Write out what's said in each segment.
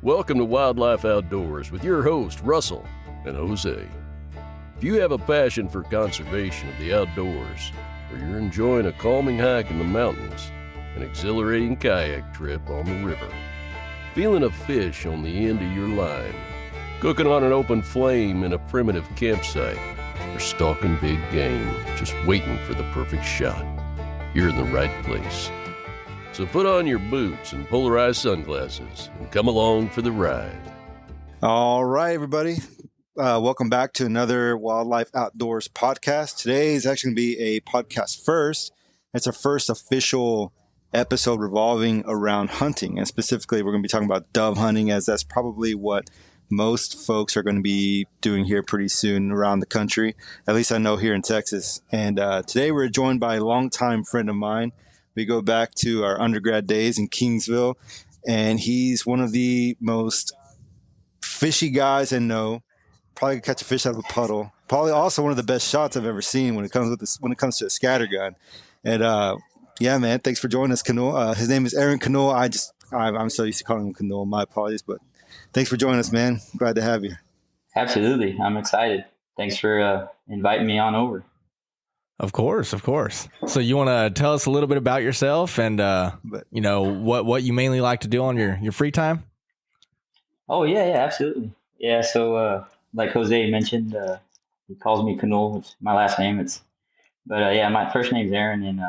Welcome to Wildlife Outdoors with your host, Russell and Jose. If you have a passion for conservation of the outdoors, or you're enjoying a calming hike in the mountains, an exhilarating kayak trip on the river, feeling a fish on the end of your line, cooking on an open flame in a primitive campsite, or stalking big game, just waiting for the perfect shot, you're in the right place. So put on your boots and polarized sunglasses and come along for the ride. All right, everybody. Welcome back to another Wildlife Outdoors podcast. Today is actually going to be a podcast first. It's our first official episode revolving around hunting. And specifically, we're going to be talking about dove hunting, as that's probably what most folks are going to be doing here pretty soon around the country. At least I know here in Texas. And today we're joined by a longtime friend of mine. We go back to our undergrad days in Kingsville, and he's one of the most fishy guys I know. Probably could catch a fish out of a puddle. Probably also one of the best shots I've ever seen when it comes to a scatter gun. And yeah, man, thanks for joining us, Canul. His name is Aaron Canul. I'm so used to calling him Canul. My apologies, but thanks for joining us, man. Glad to have you. Absolutely, I'm excited. Thanks for inviting me on over. Of course. So you want to tell us a little bit about yourself and, what you mainly like to do on your free time? Oh, yeah, absolutely. Yeah, so like Jose mentioned, he calls me Canul, which is my last name. My first name's Aaron, and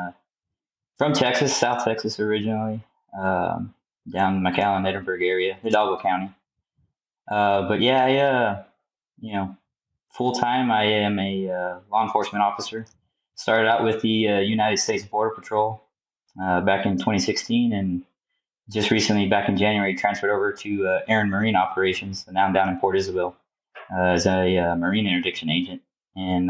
from Texas, South Texas originally, down in McAllen, Edinburgh area, Hidalgo County. Full time, I am a law enforcement officer. Started out with the United States Border Patrol back in 2016, and just recently, back in January, transferred over to Air and Marine Operations. So now I'm down in Port Isabel as a marine interdiction agent. And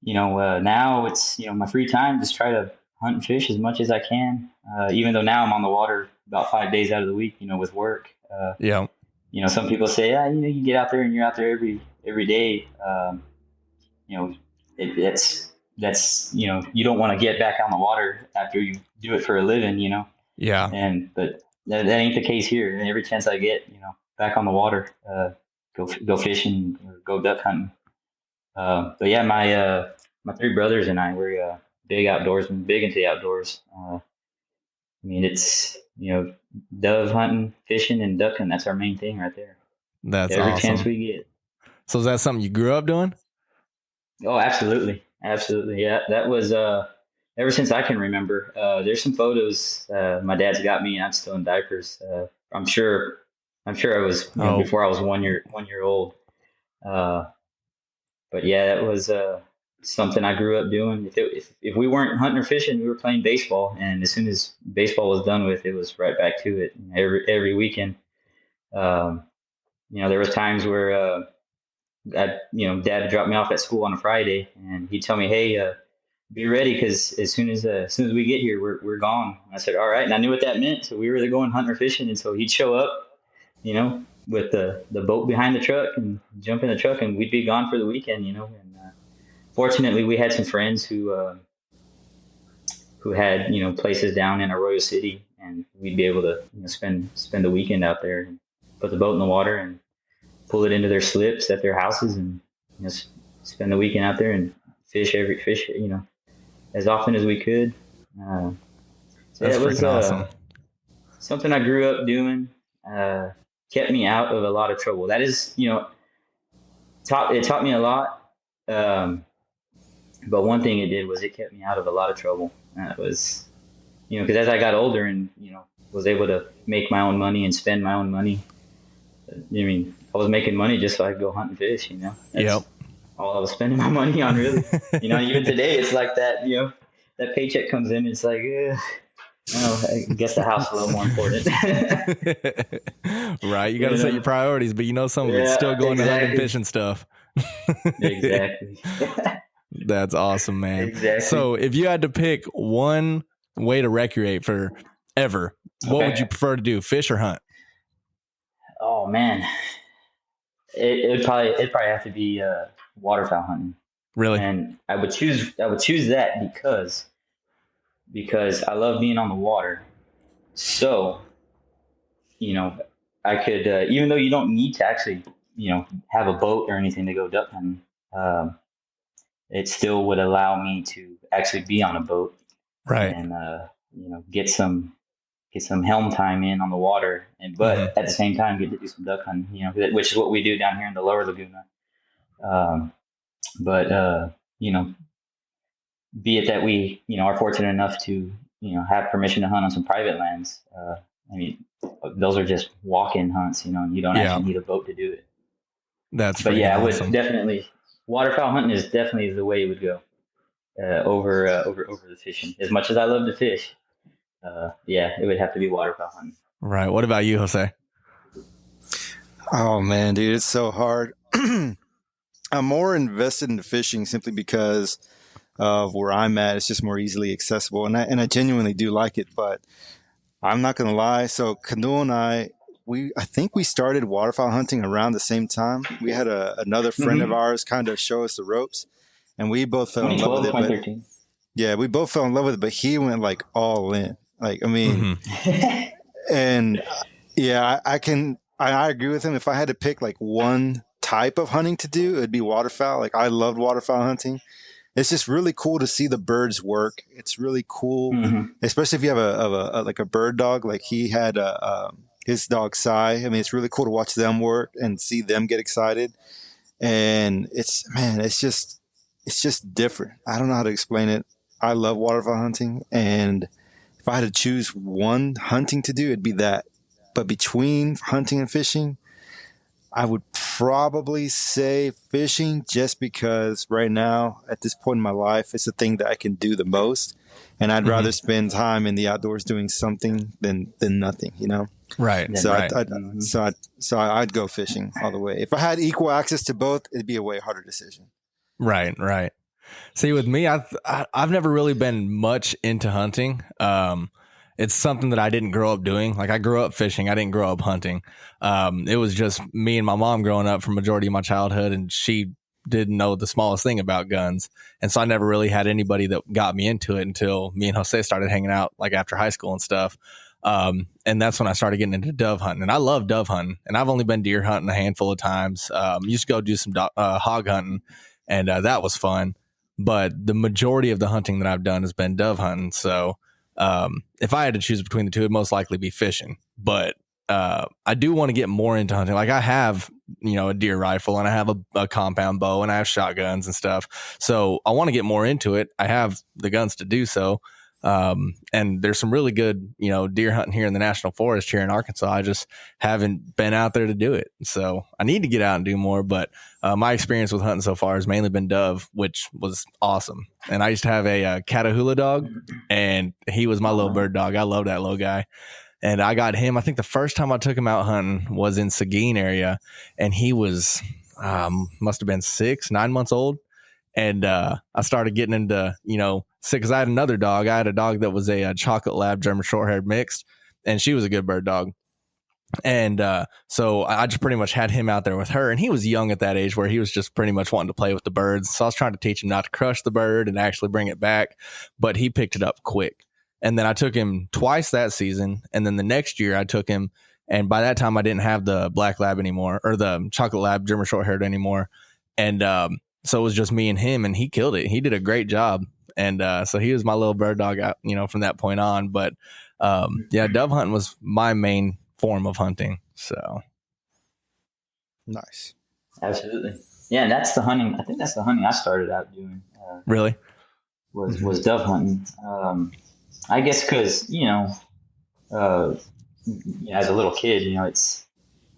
now it's my free time. Just try to hunt and fish as much as I can. Even though now I'm on the water about 5 days out of the week, with work. Some people say, you get out there and you're out there every day. That's you don't want to get back on the water after you do it for a living, Yeah. But that ain't the case here. And every chance I get, back on the water, go fishing or go duck hunting. My three brothers and I, we're big outdoorsmen, big into the outdoors. It's dove hunting, fishing, and ducking. That's our main thing right there. That's every awesome. chance we get. So is that something you grew up doing? Oh, absolutely. Yeah, that was ever since I can remember. There's some photos my dad's got me, and I'm still in diapers. I'm sure I was before I was 1 year old. But yeah, that was something I grew up doing. If we weren't hunting or fishing, we were playing baseball, and as soon as baseball was done with, it was right back to it. Every weekend. There was times where Dad would drop me off at school on a Friday, and he'd tell me, "Hey, be ready, because as soon as we get here, we're gone." And I said, "All right," and I knew what that meant. So we were either going hunting or fishing, and so he'd show up, with the boat behind the truck, and jump in the truck, and we'd be gone for the weekend, And fortunately, we had some friends who had places down in Arroyo City, and we'd be able to spend the weekend out there, and put the boat in the water and pull it into their slips at their houses, and spend the weekend out there and fish as often as we could. That's freaking awesome. Something I grew up doing. Kept me out of a lot of trouble. That is, taught me a lot. But one thing it did was it kept me out of a lot of trouble. That was, because as I got older and was able to make my own money and spend my own money. I was making money just so I could go hunt and fish, That's all I was spending my money on, really. Even today, it's like that, that paycheck comes in, it's like, I guess the house is a little more important. Right. You got to set your priorities, but some of it's still going to hunt and fish and stuff. Exactly. That's awesome, man. Exactly. So if you had to pick one way to recreate forever, what would you prefer to do, fish or hunt? Oh man, it'd probably have to be waterfowl hunting. Really? And I would choose that because I love being on the water. So I could, even though you don't need to actually, have a boat or anything to go duck hunting, it still would allow me to actually be on a boat Right. and, get some helm time in on the water, but at the same time get to do some duck hunting, which is what we do down here in the lower Laguna. But be it that we, are fortunate enough to, have permission to hunt on some private lands. Those are just walk-in hunts, and you don't actually need a boat to do it. But I would awesome. definitely, waterfowl hunting is definitely the way it would go over the fishing. As much as I love to fish, it would have to be waterfowl hunting. Right. What about you, Jose? Oh man, dude, it's so hard. I'm more invested in the fishing simply because of where I'm at. It's just more easily accessible, and I genuinely do like it. But I'm not gonna lie. So Canul and I think we started waterfowl hunting around the same time. We had another friend of ours kind of show us the ropes, and we both fell in love with it. 2013. Yeah, we both fell in love with it, but he went like all in. Like, I mean, and yeah, I agree with him. If I had to pick like one type of hunting to do, it'd be waterfowl. Like, I loved waterfowl hunting. It's just really cool to see the birds work. It's really cool, especially if you have a bird dog. Like he had his dog Sai. I mean, it's really cool to watch them work and see them get excited. And it's just different. I don't know how to explain it. I love waterfowl hunting, and if I had to choose one hunting to do, it'd be that. But between hunting and fishing, I would probably say fishing, just because right now, at this point in my life, it's the thing that I can do the most. And I'd rather spend time in the outdoors doing something than nothing, Right. So right. I'd go fishing all the way. If I had equal access to both, it'd be a way harder decision. Right. Right. See, with me, I've never really been much into hunting. It's something that I didn't grow up doing. Like, I grew up fishing. I didn't grow up hunting. It was just me and my mom growing up for majority of my childhood, and she didn't know the smallest thing about guns. And so I never really had anybody that got me into it until me and Jose started hanging out, like after high school and stuff. And that's when I started getting into dove hunting, and I love dove hunting, and I've only been deer hunting a handful of times. Used to go do some hog hunting, and that was fun. But the majority of the hunting that I've done has been dove hunting. So if I had to choose between the two, it'd most likely be fishing. But I do want to get more into hunting. Like, I have, a deer rifle, and I have a compound bow, and I have shotguns and stuff. So I want to get more into it. I have the guns to do so. And there's some really good, deer hunting here in the national forest here in Arkansas. I just haven't been out there to do it. So I need to get out and do more. But my experience with hunting so far has mainly been dove, which was awesome. And I used to have a Catahoula dog, and he was my little bird dog. I love that little guy. And I got him, I think the first time I took him out hunting was in Seguin area, and he was, must have been 9 months old. And I started getting into, because I had another dog. I had a dog that was a chocolate lab German short-haired mixed, and she was a good bird dog. And so I just pretty much had him out there with her, and he was young at that age where he was just pretty much wanting to play with the birds. So I was trying to teach him not to crush the bird and actually bring it back, but he picked it up quick. And then I took him twice that season, and then the next year I took him, and by that time I didn't have the black lab anymore, or the chocolate lab German short-haired anymore. And so it was just me and him, and he killed it. He did a great job. And so he was my little bird dog, from that point on. But dove hunting was my main form of hunting. So nice. Absolutely. Yeah, and that's the hunting. I think that's the hunting I started out doing. Really? Was dove hunting. I guess because, as a little kid, it's,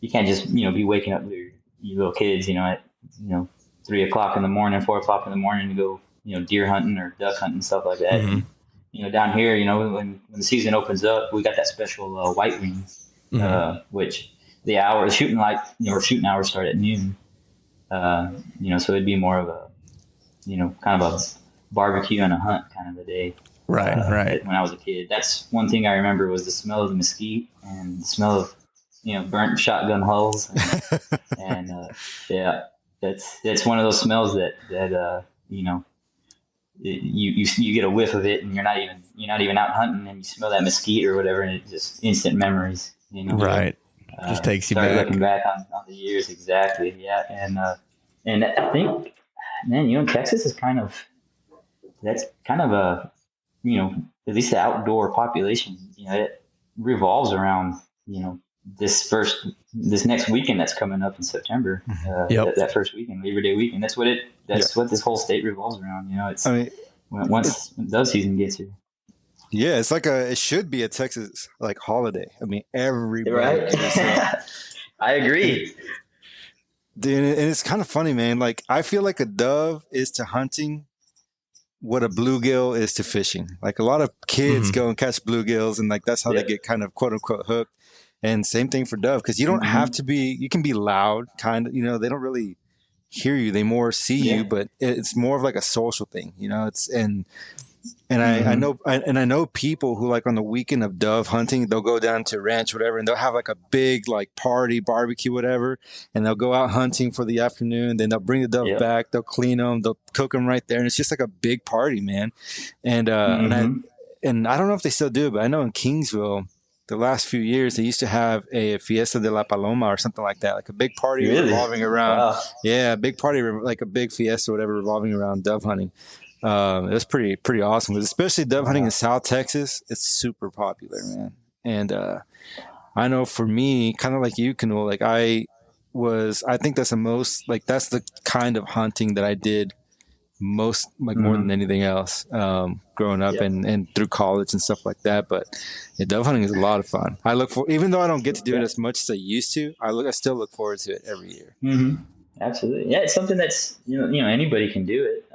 you can't just, be waking up your little kids, at, 3 o'clock in the morning, 4 o'clock in the morning to go, deer hunting or duck hunting, stuff like that. And, down here, when the season opens up, we got that special white wing, which the shooting hours start at noon. So it'd be more of a, kind of a barbecue and a hunt kind of a day. Right. When I was a kid, that's one thing I remember was the smell of the mesquite and the smell of, burnt shotgun hulls. And that's one of those smells that you get a whiff of it, and you're not even out hunting, and you smell that mesquite or whatever, and it's just instant memories. Right. Just takes you start back. looking back on the years. Exactly. Yeah. And I think, man, Texas is that's kind of a, at least the outdoor population, it revolves around, this next weekend that's coming up in September, that first weekend, Labor Day weekend. That's what this whole state revolves around. Once dove season gets here. Yeah, it should be a Texas like holiday. I mean, everybody. Right. I agree. Dude, and it's kind of funny, man. Like, I feel like a dove is to hunting what a bluegill is to fishing. Like, a lot of kids go and catch bluegills, and like that's how they get kind of quote unquote hooked. And same thing for dove, because you don't have to be. You can be loud, kind of. They don't really hear you; they more see you. But it's more of like a social thing. I know people who, like, on the weekend of dove hunting, they'll go down to ranch, whatever, and they'll have like a big like party, barbecue, whatever, and they'll go out hunting for the afternoon. Then they'll bring the dove back, they'll clean them, they'll cook them right there, and it's just like a big party, man. And and I don't know if they still do, but I know in Kingsville, the last few years, they used to have a Fiesta de la Paloma or something like that, like a big party revolving around, a big party, like a big fiesta, whatever, revolving around dove hunting. It was pretty awesome, especially dove hunting in South Texas. It's super popular, man. And I know for me, kind of like you, Canul, like I think that's that's the kind of hunting that I did most, like more than anything else, growing up and through college and stuff like that. But dove hunting is a lot of fun. Even though I don't get to do it as much as I used to, I still look forward to it every year. Mm-hmm. Absolutely. Yeah. It's something that's, anybody can do it.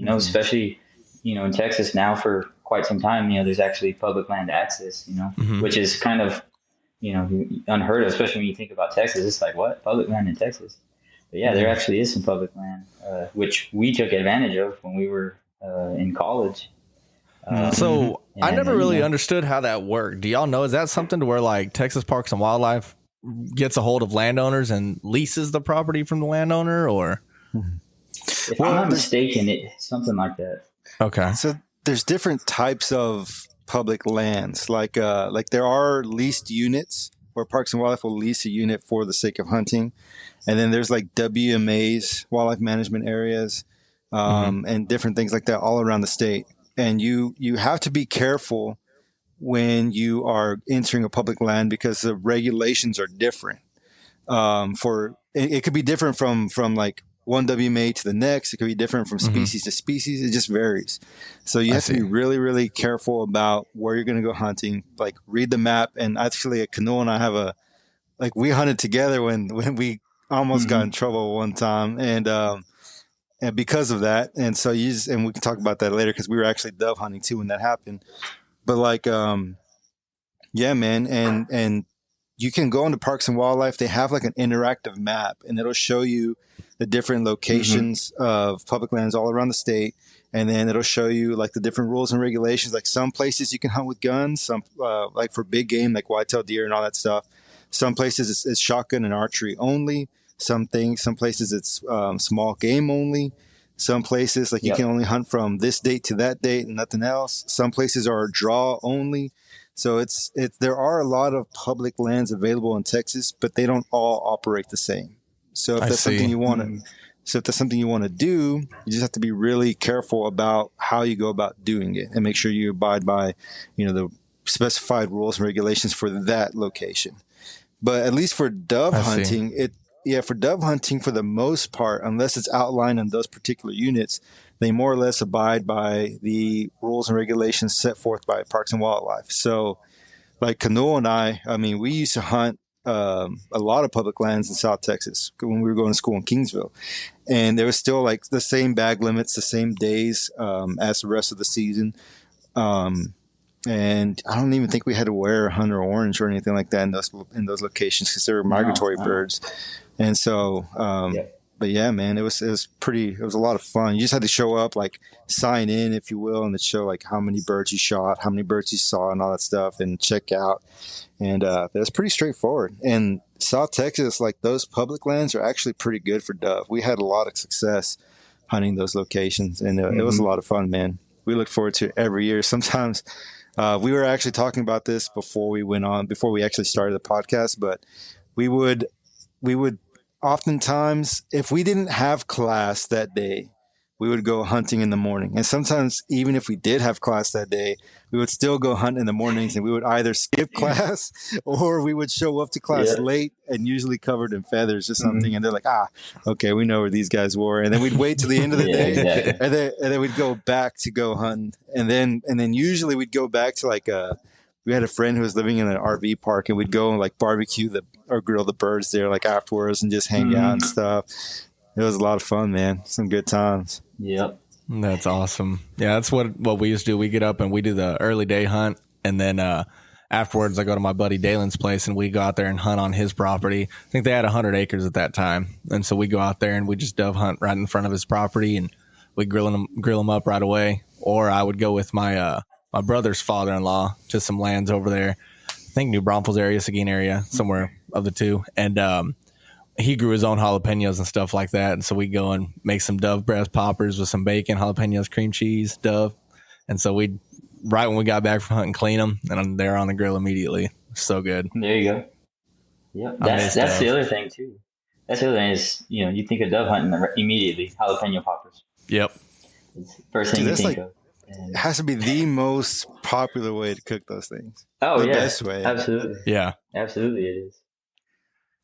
Especially, in Texas now for quite some time, there's actually public land access, which is kind of, unheard of, especially when you think about Texas. It's like, what? Public land in Texas? But yeah, there actually is some public land, which we took advantage of when we were in college. So I never really understood how that worked. Do y'all know, is that something to where like Texas Parks and Wildlife gets a hold of landowners and leases the property from the landowner, or? If I'm not mistaken, it's something like that. Okay. So there's different types of public lands. Like there are leased units where Parks and Wildlife will lease a unit for the sake of hunting. And then there's like WMAs, wildlife management areas, and different things like that all around the state. And you have to be careful when you are entering a public land because the regulations are different. It could be different from like one WMA to the next. It could be different from species to species. It just varies. So you have to be really, really careful about where you're going to go hunting. Like, read the map. And actually, at Canul and I we hunted together when we almost got in trouble one time, and because of that. And so and we can talk about that later because we were actually dove hunting too when that happened. But like, yeah, man, and you can go into Parks and Wildlife. They have like an interactive map, and it'll show you the different locations of public lands all around the state. And then it'll show you like the different rules and regulations. Like, some places you can hunt with guns, some like for big game, like whitetail deer and all that stuff. Some places it's shotgun and archery only. Some places it's small game only. Some places like you can only hunt from this date to that date and nothing else. Some places are draw only. So there are a lot of public lands available in Texas, but they don't all operate the same. So if that's something you want to do, you just have to be really careful about how you go about doing it and make sure you abide by, the specified rules and regulations for that location. But at least for dove hunting, for dove hunting, for the most part, unless it's outlined in those particular units, they more or less abide by the rules and regulations set forth by Parks and Wildlife. So like Canul and I mean, we used to hunt a lot of public lands in South Texas when we were going to school in Kingsville. And there was still like the same bag limits, the same days as the rest of the season. And I don't even think we had to wear hunter orange or anything like that in those locations because they were migratory birds. And so, but yeah, man, it was a lot of fun. You just had to show up, like sign in, if you will, and it show like how many birds you shot, how many birds you saw and all that stuff, and check out. And it was pretty straightforward. And South Texas, like those public lands are actually pretty good for dove. We had a lot of success hunting those locations, and it was a lot of fun, man. We look forward to it every year. Sometimes We were actually talking about this before we actually started the podcast, but we would oftentimes, if we didn't have class that day, we would go hunting in the morning. And sometimes even if we did have class that day, we would still go hunt in the mornings, and we would either skip class or we would show up to class late and usually covered in feathers or something. And they're like, okay, we know where these guys were. And then we'd wait till the end of the day and then we'd go back to go hunting. And then usually we'd go back to we had a friend who was living in an RV park, and we'd go and like barbecue or grill the birds there like afterwards and just hang out and stuff. It was a lot of fun, man. Some good times. Yep. That's awesome. Yeah, that's what we used to do. We get up and we do the early day hunt, and then afterwards I go to my buddy Dalen's place and we go out there and hunt on his property. I think they had 100 acres at that time, and so we go out there and we just dove hunt right in front of his property, and we grill them up right away. Or I would go with my my brother's father-in-law to some lands over there. I think New Braunfels area, Seguin area, somewhere of the two, and he grew his own jalapenos and stuff like that. And so we go and make some dove breast poppers with some bacon, jalapenos, cream cheese, dove. And so right when we got back from hunting, clean them, and they're on the grill immediately. So good. There you go. Yep. That's the other thing too. That's the other thing is, you think of dove hunting immediately, jalapeno poppers. Yep. It's the first thing you think of. It has to be the most popular way to cook those things. Oh, the best way. Absolutely. Yeah. Absolutely it is.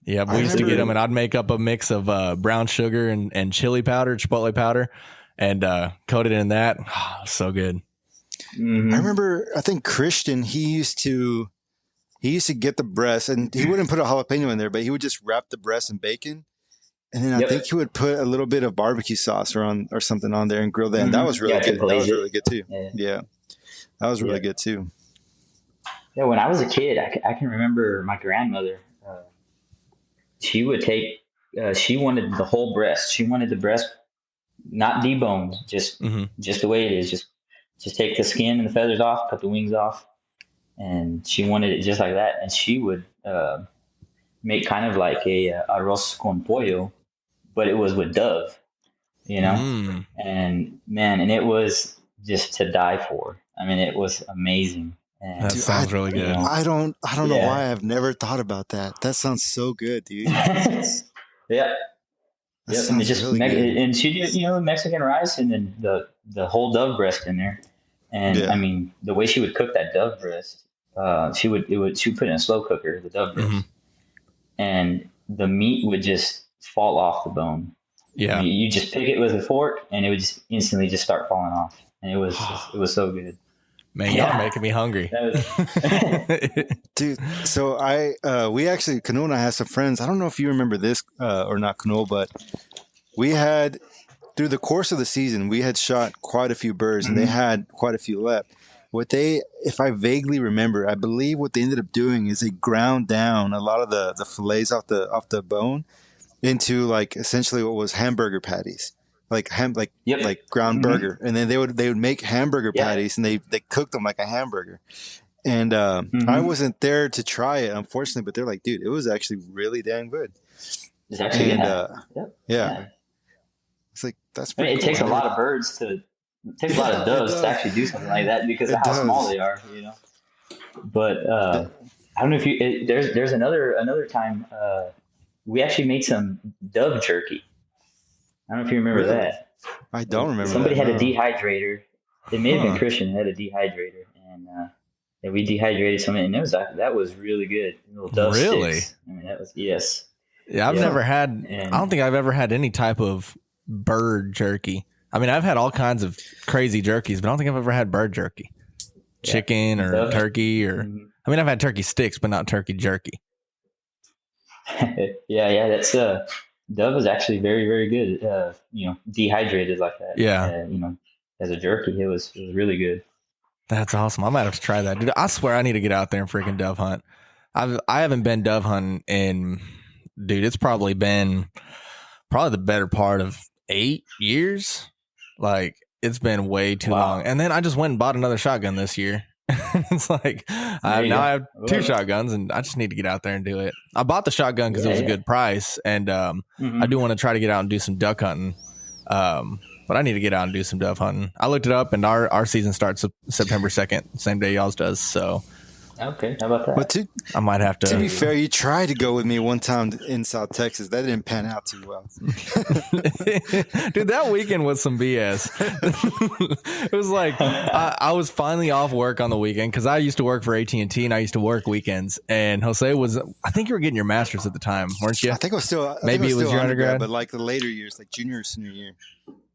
Yeah, we used to get them, and I'd make up a mix of brown sugar and chili powder, chipotle powder, and coat it in that. So good. I remember, I think Christian, he used to get the breast, and he wouldn't put a jalapeno in there, but he would just wrap the breast in bacon. And then I think he would put a little bit of barbecue sauce or something on there and grill that. And that was really good. That was really good too. Yeah. That was really good too. Yeah, when I was a kid, I can remember my grandmother. She would take. She wanted the whole breast. She wanted the breast not deboned, just the way it is. Just take the skin and the feathers off, cut the wings off, and she wanted it just like that. And she would make kind of like a arroz con pollo, but it was with dove, and man, and it was just to die for. I mean, it was amazing. And that sounds really good. I don't know why I've never thought about that. That sounds so good, dude. Yeah. And just really and she did, Mexican rice and then the whole dove breast in there. And I mean, the way she would cook that dove breast, she would put it in a slow cooker, the dove breast, and the meat would just fall off the bone. Yeah, I mean, you just pick it with a fork, and it would just instantly just start falling off, and it was so good. Man, y'all making me hungry. Dude, so we actually, Canul and I had some friends. I don't know if you remember this or not, Canul, but we had, through the course of the season, we had shot quite a few birds, and they had quite a few left. If I vaguely remember, I believe what they ended up doing is they ground down a lot of the fillets off the bone into like essentially what was hamburger patties. Like ground burger, and then they would make hamburger patties, and they cooked them like a hamburger. And I wasn't there to try it, unfortunately, but they're like, dude, it was actually really damn good. It's actually It's like that's. I mean, it takes a lot of birds it takes a lot of doves to actually do something like that because of how small they are, But I don't know if there's another time we actually made some dove jerky. I don't know if you remember that. I don't remember. Somebody had a dehydrator. It may have been Christian had a dehydrator, and we dehydrated some, and that was really good. Little dove sticks. I mean, that was Yeah, I've never had. I don't think I've ever had any type of bird jerky. I mean, I've had all kinds of crazy jerkies, but I don't think I've ever had bird jerky, chicken or turkey, or I mean, I've had turkey sticks, but not turkey jerky. That's dove is actually very, very good. Dehydrated like that. Yeah. As a jerky, it was really good. That's awesome. I might have to try that, dude. I swear I need to get out there and freaking dove hunt. I haven't been dove hunting in, dude. It's probably been the better part of 8 years. Like it's been way too long. And then I just went and bought another shotgun this year. It's like I have 2 shotguns, and I just need to get out there and do it. I bought the shotgun because it was a good price, and I do want to try to get out and do some duck hunting. but I need to get out and do some dove hunting. I looked it up, and our season starts September 2nd, same day y'all's does. So Okay, how about that? But I might have to. to be fair, you tried to go with me one time in South Texas. That didn't pan out too well. Dude, that weekend was some BS. It was like I was finally off work on the weekend because I used to work for AT&T and I used to work weekends. And Jose was, I think you were getting your master's at the time, weren't you? I think it was still Maybe it was your undergrad, but like the later years, like junior or senior year.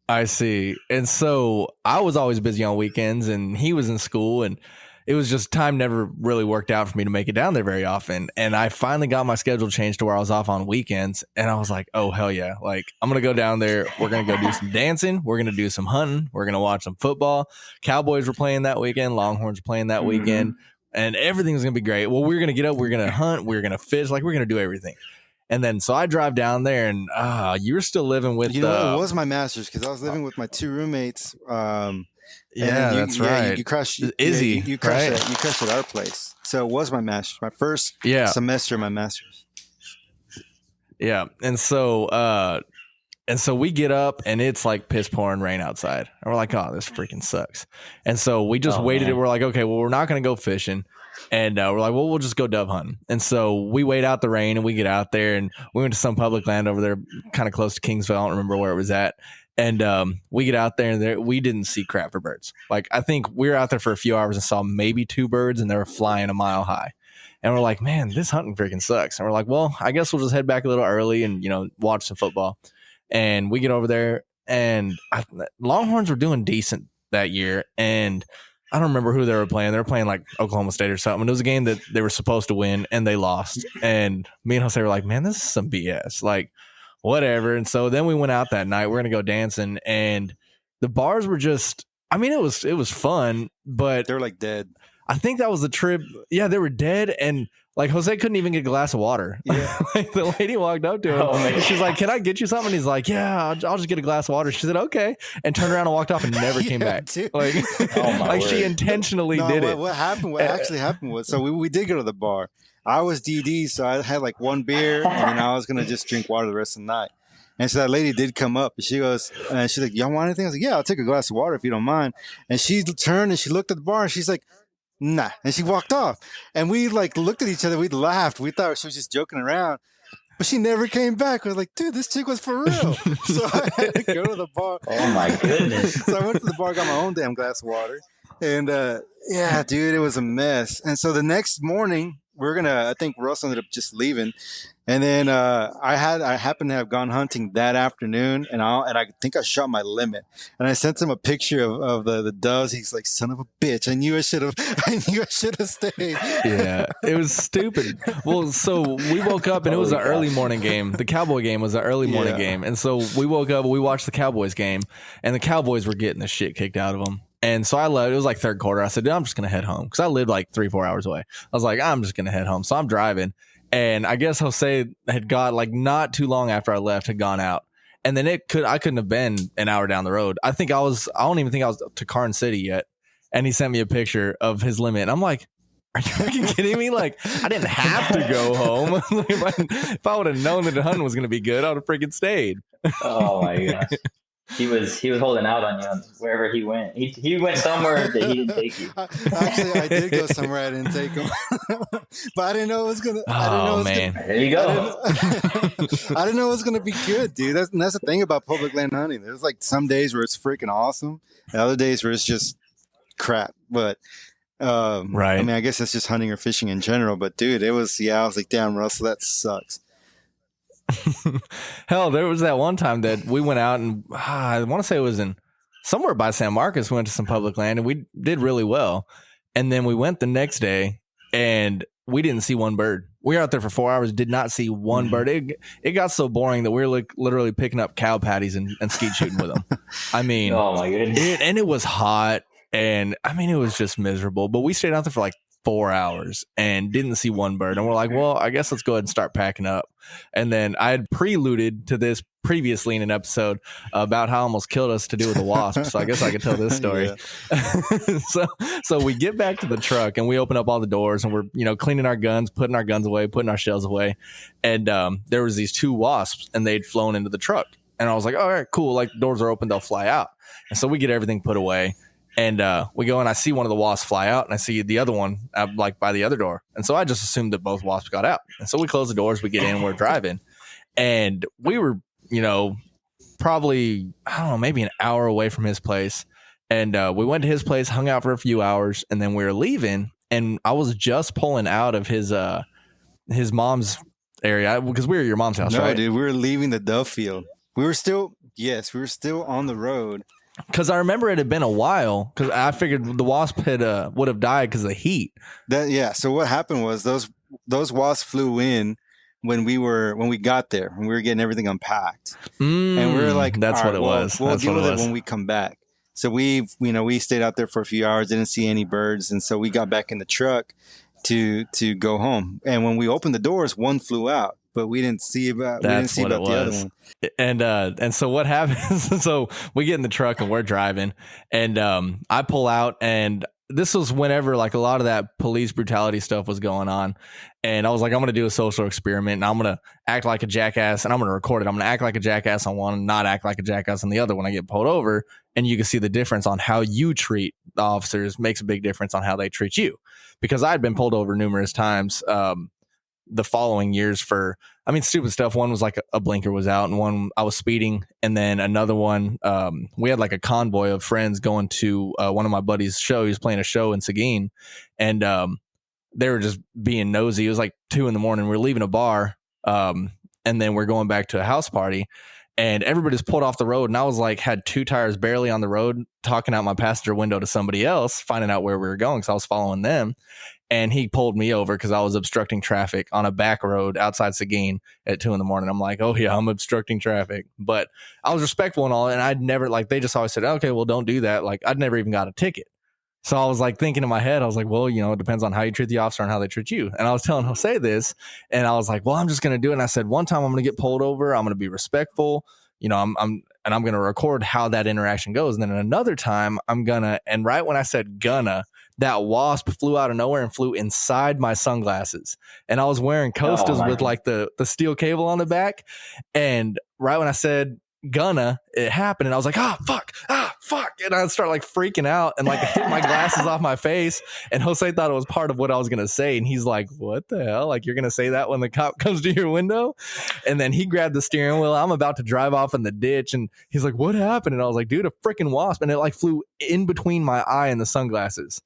I see. And so I was always busy on weekends, and he was in school, and it was just time never really worked out for me to make it down there very often. And I finally got my schedule changed to where I was off on weekends. And I was like, oh, hell yeah. Like, I'm going to go down there. We're going to go do some dancing. We're going to do some hunting. We're going to watch some football. Cowboys were playing that weekend. Longhorns were playing that weekend. And everything's going to be great. Well, we're going to get up. We're going to hunt. We're going to fish. Like, we're going to do everything. And then so I drive down there, and you were still living with it was my master's because I was living with my two roommates. That's right. You crashed Izzy. You crashed at our place. So it was my master's, my first semester of my master's. Yeah. And so we get up, and it's like piss pouring rain outside. And we're like, oh, this freaking sucks. And so we just waited. Man. We're like, okay, well, we're not going to go fishing. And we're like, well, we'll just go dove hunting. And so we wait out the rain, and we get out there, and we went to some public land over there, kind of close to Kingsville. I don't remember where it was at. And we get out there, and we didn't see crap for birds. Like, I think we were out there for a few hours and saw maybe 2 birds, and they were flying a mile high. And we're like, man, this hunting freaking sucks. And we're like, well, I guess we'll just head back a little early and, watch some football. And we get over there, and Longhorns were doing decent that year. And I don't remember who they were playing. They were playing like Oklahoma State or something. And it was a game that they were supposed to win, and they lost. And me and Jose were like, man, this is some BS. Like, whatever. And so then we went out that night. We're going to go dancing, and the bars were just, I mean, it was fun, but they were like dead. I think that was the trip. Yeah, they were dead. And like Jose couldn't even get a glass of water. Yeah. Like the lady walked up to him. And she's like, can I get you something? And he's like, yeah, I'll just get a glass of water. She said, okay. And turned around and walked off and never came back. Dude. Like, like she intentionally did it. What happened? What actually happened was, so we did go to the bar. I was DD, so I had like 1 beer, and then I was going to just drink water the rest of the night. And so that lady did come up, and she goes, and she's like, y'all want anything? I was like, yeah, I'll take a glass of water if you don't mind. And she turned and she looked at the bar, and she's like, nah. And she walked off. And we like looked at each other. We laughed. We thought she was just joking around. But she never came back. We were like, dude, this chick was for real. So I had to go to the bar. Oh, my goodness. So I went to the bar, got my own damn glass of water. And yeah, dude, it was a mess. And so the next morning, I think Russ ended up just leaving. And then I happened to have gone hunting that afternoon, and I think I shot my limit. And I sent him a picture of the doves. He's like, son of a bitch. I knew I should have stayed. Yeah, it was stupid. Well, so we woke up, and it was an early morning game. The Cowboy game was an early morning game. And so we woke up, we watched the Cowboys game, and the Cowboys were getting the shit kicked out of them. And so I left. It was like third quarter. I said, dude, I'm just going to head home because I lived like 3-4 hours away. I was like, I'm just going to head home. So I'm driving. And I guess Jose had got like not too long after I left had gone out. And then I couldn't have been an hour down the road. I don't even think I was to Karn City yet. And he sent me a picture of his limit. And I'm like, are you fucking kidding me? Like, I didn't have to go home. If I would have known that the hunting was going to be good, I would have freaking stayed. Oh my gosh. He was holding out on you wherever he went. He went somewhere that he didn't take you. Actually, I did go somewhere I didn't take him, but I didn't know it was gonna. There you go. I didn't know it was gonna be good, dude. That's the thing about public land hunting. There's like some days where it's freaking awesome, and other days where it's just crap. But right. I mean, I guess that's just hunting or fishing in general. But dude, I was like, damn, Russell, that sucks. Hell, there was that one time that we went out, and I want to say it was in somewhere by San Marcos. We went to some public land, and we did really well. And then we went the next day, and we didn't see one bird. We were out there for 4 hours, did not see one bird. It got so boring that we were like literally picking up cow patties and skeet shooting with them. I mean, oh my goodness, it was hot, and I mean, it was just miserable. But we stayed out there for like 4 hours and didn't see one bird. And we're like, well, I guess let's go ahead and start packing up. And then I had preluded to this previously in an episode about how I almost killed us to do with a wasp. So I guess I could tell this story. So we get back to the truck, and we open up all the doors, and we're, cleaning our guns, putting our guns away, putting our shells away. And there was these 2 wasps, and they'd flown into the truck. And I was like, all right, cool. Like doors are open, they'll fly out. And so we get everything put away. And we go and I see one of the wasps fly out and I see the other one like by the other door. And so I just assumed that both wasps got out. And so we close the doors, we get in, we're driving. And we were, probably, I don't know, maybe an hour away from his place. And we went to his place, hung out for a few hours, and then we were leaving. And I was just pulling out of his mom's area because we were at your mom's house, no, right? Dude, we were leaving the dove field. We were still on the road. Because I remember it had been a while because I figured the wasp would have died because of the heat. So what happened was those wasps flew in when we got there, when we were getting everything unpacked. And we were like, that's what it was. We'll deal with it when we come back. So we stayed out there for a few hours, didn't see any birds. And so we got back in the truck to go home. And when we opened the doors, one flew out, but we didn't see about the other one. And so what happens? So we get in the truck and we're driving and I pull out, and this was whenever like a lot of that police brutality stuff was going on. And I was like, I'm going to do a social experiment and I'm going to act like a jackass and I'm going to record it. I'm going to act like a jackass on one and not act like a jackass on the other when I get pulled over. And you can see the difference on how you treat the officers makes a big difference on how they treat you. Because I'd been pulled over numerous times the following years for, stupid stuff. One was like a blinker was out, and one I was speeding. And then another one, we had like a convoy of friends going to one of my buddy's show. He was playing a show in Seguin, and they were just being nosy. It was like 2 a.m. We were leaving a bar, and then we're going back to a house party, and everybody's pulled off the road. And I was like, had 2 tires barely on the road, talking out my passenger window to somebody else, finding out where we were going because I was following them. And he pulled me over because I was obstructing traffic on a back road outside Seguin at 2 a.m. I'm like, oh yeah, I'm obstructing traffic. But I was respectful and all. And I'd never, like, they just always said, okay, well, don't do that. Like, I'd never even got a ticket. So I was like thinking in my head, I was like, well, it depends on how you treat the officer and how they treat you. And I was telling Jose this, and I was like, well, I'm just going to do it. And I said, one time I'm going to get pulled over. I'm going to be respectful. I'm going to record how that interaction goes. And then another time and right when I said that wasp flew out of nowhere and flew inside my sunglasses. And I was wearing Costas with like the steel cable on the back. And right when I said it happened, and I was like, fuck. And I start like freaking out and like hit my glasses off my face. And Jose thought it was part of what I was going to say. And he's like, what the hell? Like, you're going to say that when the cop comes to your window? And then he grabbed the steering wheel. I'm about to drive off in the ditch. And he's like, what happened? And I was like, dude, a freaking wasp. And it like flew in between my eye and the sunglasses.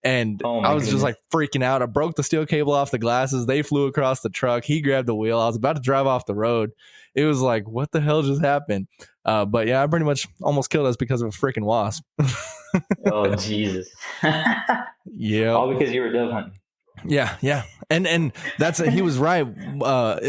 And I was just like freaking out. I broke the steel cable off the glasses. They flew across the truck. He grabbed the wheel. I was about to drive off the road. It was like, what the hell just happened? But yeah, I pretty much almost killed us because of a freaking wasp. Oh, Jesus. Yeah. All because you were dove hunting. Yeah. And he was right.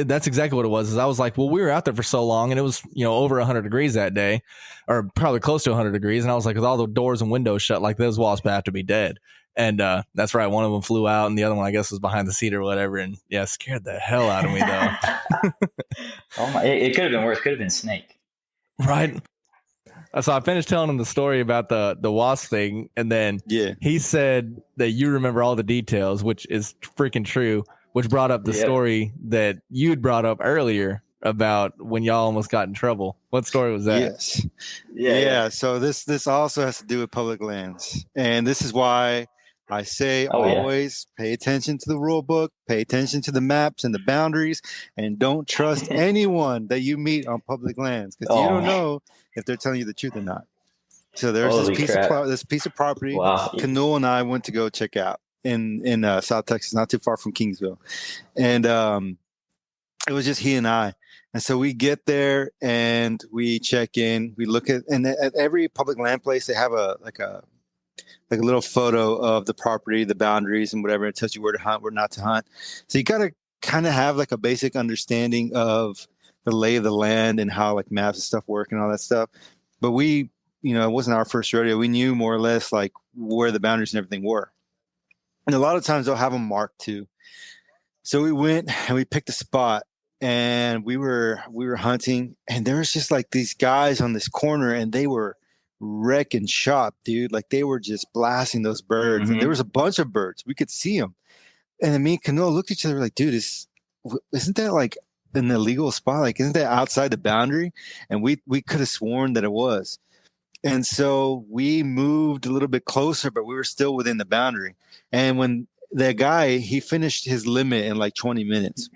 That's exactly what it was. Is I was like, well, we were out there for so long and it was, over 100 degrees that day, or probably close to 100 degrees. And I was like, with all the doors and windows shut, like those wasps have to be dead. And that's right. One of them flew out and the other one, I guess, was behind the seat or whatever. And yeah, scared the hell out of me though. Oh my! It could have been worse. Could have been snake. Right. So I finished telling him the story about the wasp thing, and then he said that you remember all the details, which is freaking true, which brought up the story that you'd brought up earlier about when y'all almost got in trouble. What story was that? Yes. Yeah. So this also has to do with public lands. And this is why I say always pay attention to the rule book, pay attention to the maps and the boundaries, and don't trust anyone that you meet on public lands because you don't know if they're telling you the truth or not. So there's this piece of property. Wow. Canul and I went to go check out in South Texas, not too far from Kingsville. And it was just he and I. And so we get there and we check in, we look at every public land place, they have a little photo of the property, the boundaries and whatever. It tells you where to hunt, where not to hunt. So you got to kind of have like a basic understanding of the lay of the land and how like maps and stuff work and all that stuff. But we, it wasn't our first rodeo. We knew more or less like where the boundaries and everything were. And a lot of times they'll have them marked too. So we went and we picked a spot and we were hunting, and there was just like these guys on this corner and they were wrecking shop, dude. Like they were just blasting those birds. Mm-hmm. And there was a bunch of birds. We could see them. And then me and Canul looked at each other like, dude, isn't that like an illegal spot? Like, isn't that outside the boundary? And we could have sworn that it was. And so we moved a little bit closer, but we were still within the boundary. And when the guy, he finished his limit in like 20 minutes.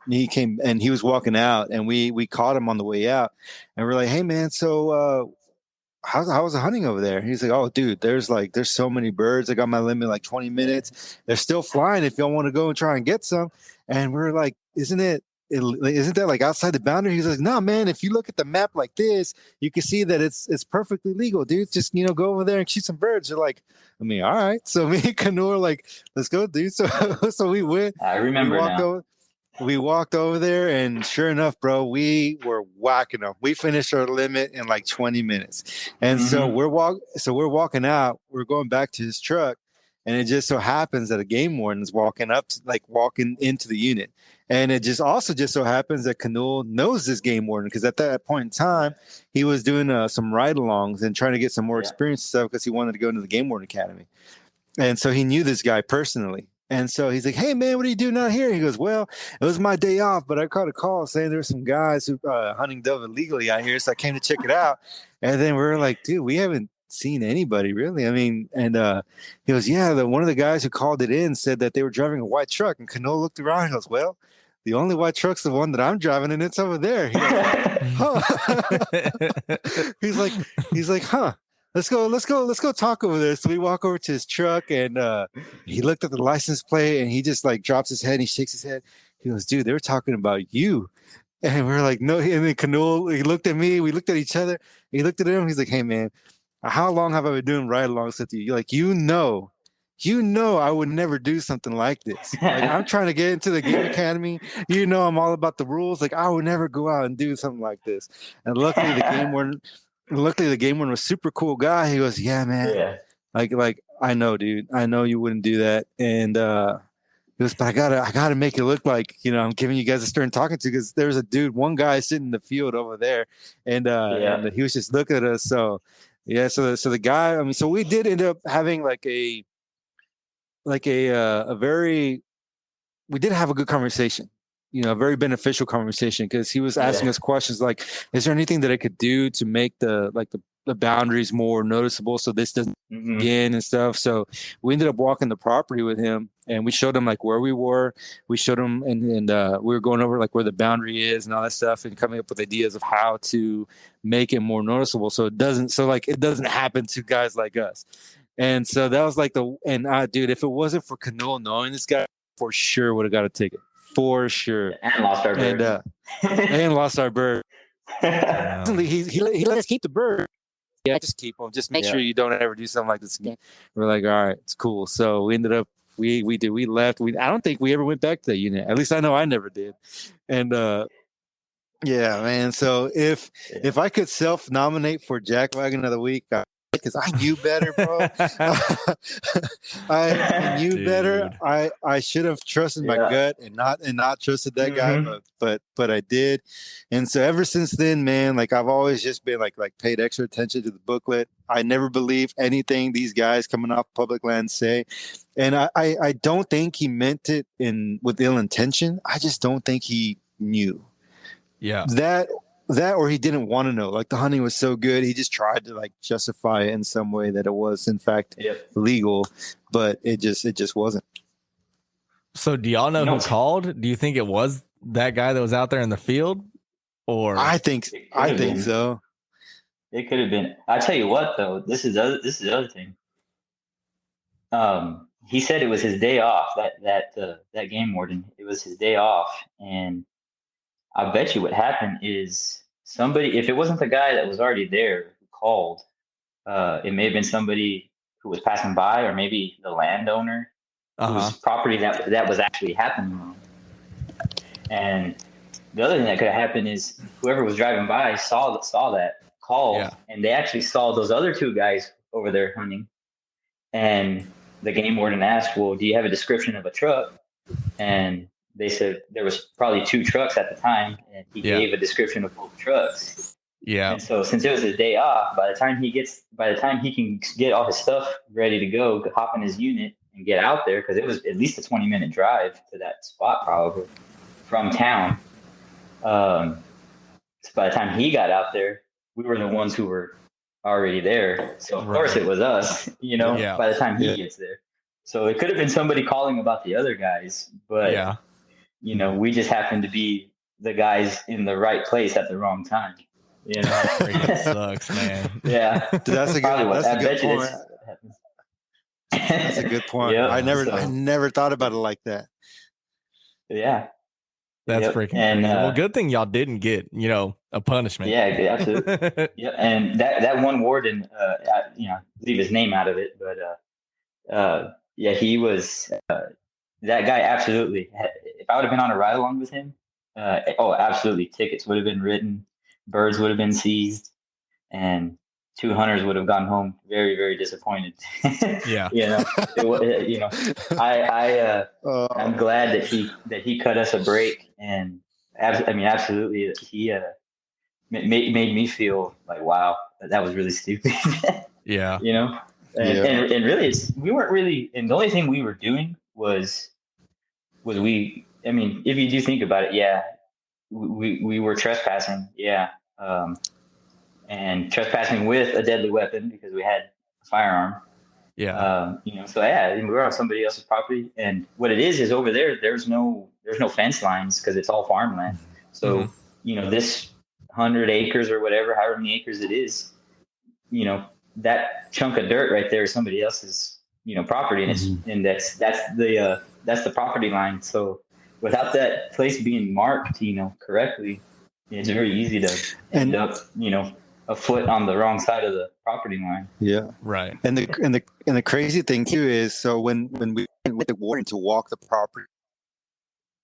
He came and he was walking out, and we caught him on the way out, and we're like, "Hey man, so how was the hunting over there?" He's like, "Oh dude, there's so many birds. I got my limit like 20 minutes. They're still flying if y'all want to go and try and get some." And we're like, isn't that like outside the boundary? He's like, "No man, if you look at the map like this, you can see that it's perfectly legal, dude. Just go over there and shoot some birds." You're like, I mean, all right. So me and Canul are like, "Let's go, dude." So we went. I remember now. We walked over there, and sure enough, bro, we were whacking them. We finished our limit in like 20 minutes. And so we're walking out, we're going back to his truck, and it just so happens that a game warden's walking into the unit. And it just so happens that Canul knows this game warden, because at that point in time, he was doing some ride-alongs and trying to get some more experience and stuff, because he wanted to go into the game warden academy. And so he knew this guy personally. And so he's like, "Hey man, what are you doing out here?" He goes, "Well, it was my day off, but I caught a call saying there's some guys who hunting dove illegally out here, so I came to check it out." And then we were like, "Dude, we haven't seen anybody really." I mean, and he goes, "Yeah, one of the guys who called it in said that they were driving a white truck." And Canol looked around and goes, "Well, the only white truck's the one that I'm driving, and it's over there." He goes, "Huh?" He's like, "Huh. Let's go talk over there." So we walk over to his truck, and he looked at the license plate, and he just like drops his head and he shakes his head. He goes, "Dude, they were talking about you." And we're like, "No." And then Canul, he looked at me, we looked at each other, he looked at him, he's like, "Hey man, how long have I been doing ride-alongs with you? You're like, you know I would never do something like this. Like, I'm trying to get into the game academy. I'm all about the rules. Like, I would never go out and do something like this." And luckily the game warden was super cool guy. He goes, "Yeah, man. Yeah. Like I know, dude. I know you wouldn't do that." And he goes, "But I gotta make it look like, I'm giving you guys a stern talking to, because there's one guy sitting in the field over there, and he was just looking at us." So yeah, so the guy, I mean, so we did end up having we did have a good conversation, a very beneficial conversation, because he was asking us questions like, "Is there anything that I could do to make the boundaries more noticeable so this doesn't begin and stuff?" So we ended up walking the property with him, and we showed him like where we were. We showed him, and we were going over like where the boundary is and all that stuff, and coming up with ideas of how to make it more noticeable so it doesn't happen to guys like us. And so that was like dude, if it wasn't for Canul knowing this guy, for sure would have got a ticket. For sure. And lost our bird. And lost our bird. He let us keep the bird. Yeah, just keep them. Just make sure you don't ever do something like this again. We're like, all right, it's cool. So we ended up, we left. I don't think we ever went back to the unit. At least I know I never did. And yeah, man. So if I could self-nominate for Jack Wagon of the Week, because I knew better, bro. I knew better. I should have trusted my gut and not trusted that guy, but I did. And so ever since then, man, like I've always just been like paid extra attention to the booklet. I never believe anything these guys coming off public land say. And I don't think he meant it with ill intention. I just don't think he knew. Yeah. That or he didn't want to know. Like the hunting was so good, he just tried to like justify it in some way that it was in fact legal, but it just wasn't. So do y'all know who called? Do you think it was that guy that was out there in the field? Or I think so. It could have been. I tell you what though, this is the other thing. He said it was his day off, that game warden. It was his day off, and I bet you what happened is somebody, if it wasn't the guy that was already there who called, it may have been somebody who was passing by, or maybe the landowner whose property that was actually happening on. And the other thing that could have happened is whoever was driving by saw that call, and they actually saw those other two guys over there hunting. And the game warden asked, "Well, do you have a description of a truck?" And they said there was probably two trucks at the time, and he gave a description of both trucks. Yeah. And so since it was his day off, by the time he can get all his stuff ready to go, hop in his unit and get out there, because it was at least a 20-minute drive to that spot probably from town. So by the time he got out there, we were the ones who were already there. So of course Right. it was us, Yeah. by the time he Yeah. gets there. So it could have been somebody calling about the other guys, but Yeah. we just happened to be the guys in the right place at the wrong time. That freaking sucks, man. Yeah. Dude, that's a Probably good. what That's a I good bet you point. what happens. That's a good point. Yep. I So never thought about it like that. yeah. That's Yep. freaking And crazy. Well, good thing y'all didn't get, a punishment. yeah, absolutely. Yeah, and that one warden, leave his name out of it, but yeah, he was that guy. Absolutely, if I would have been on a ride along with him, absolutely, tickets would have been written, birds would have been seized, and two hunters would have gone home very, very disappointed. Yeah. I'm glad that he cut us a break, and absolutely, he made me feel like, wow, that was really stupid. Yeah. And really, we weren't really, and the only thing we were doing was we. I mean, if you do think about it, yeah, we were trespassing, yeah, and trespassing with a deadly weapon because we had a firearm. Yeah. So yeah, we were on somebody else's property, and what it is over there. There's no fence lines because it's all farmland. So this 100 acres or whatever, however many acres it is, that chunk of dirt right there is somebody else's, property, and that's the property line. So without that place being marked, correctly, it's very easy to end up, a foot on the wrong side of the property line. Yeah. Right. And the crazy thing too is, so when we went with the warden to walk the property,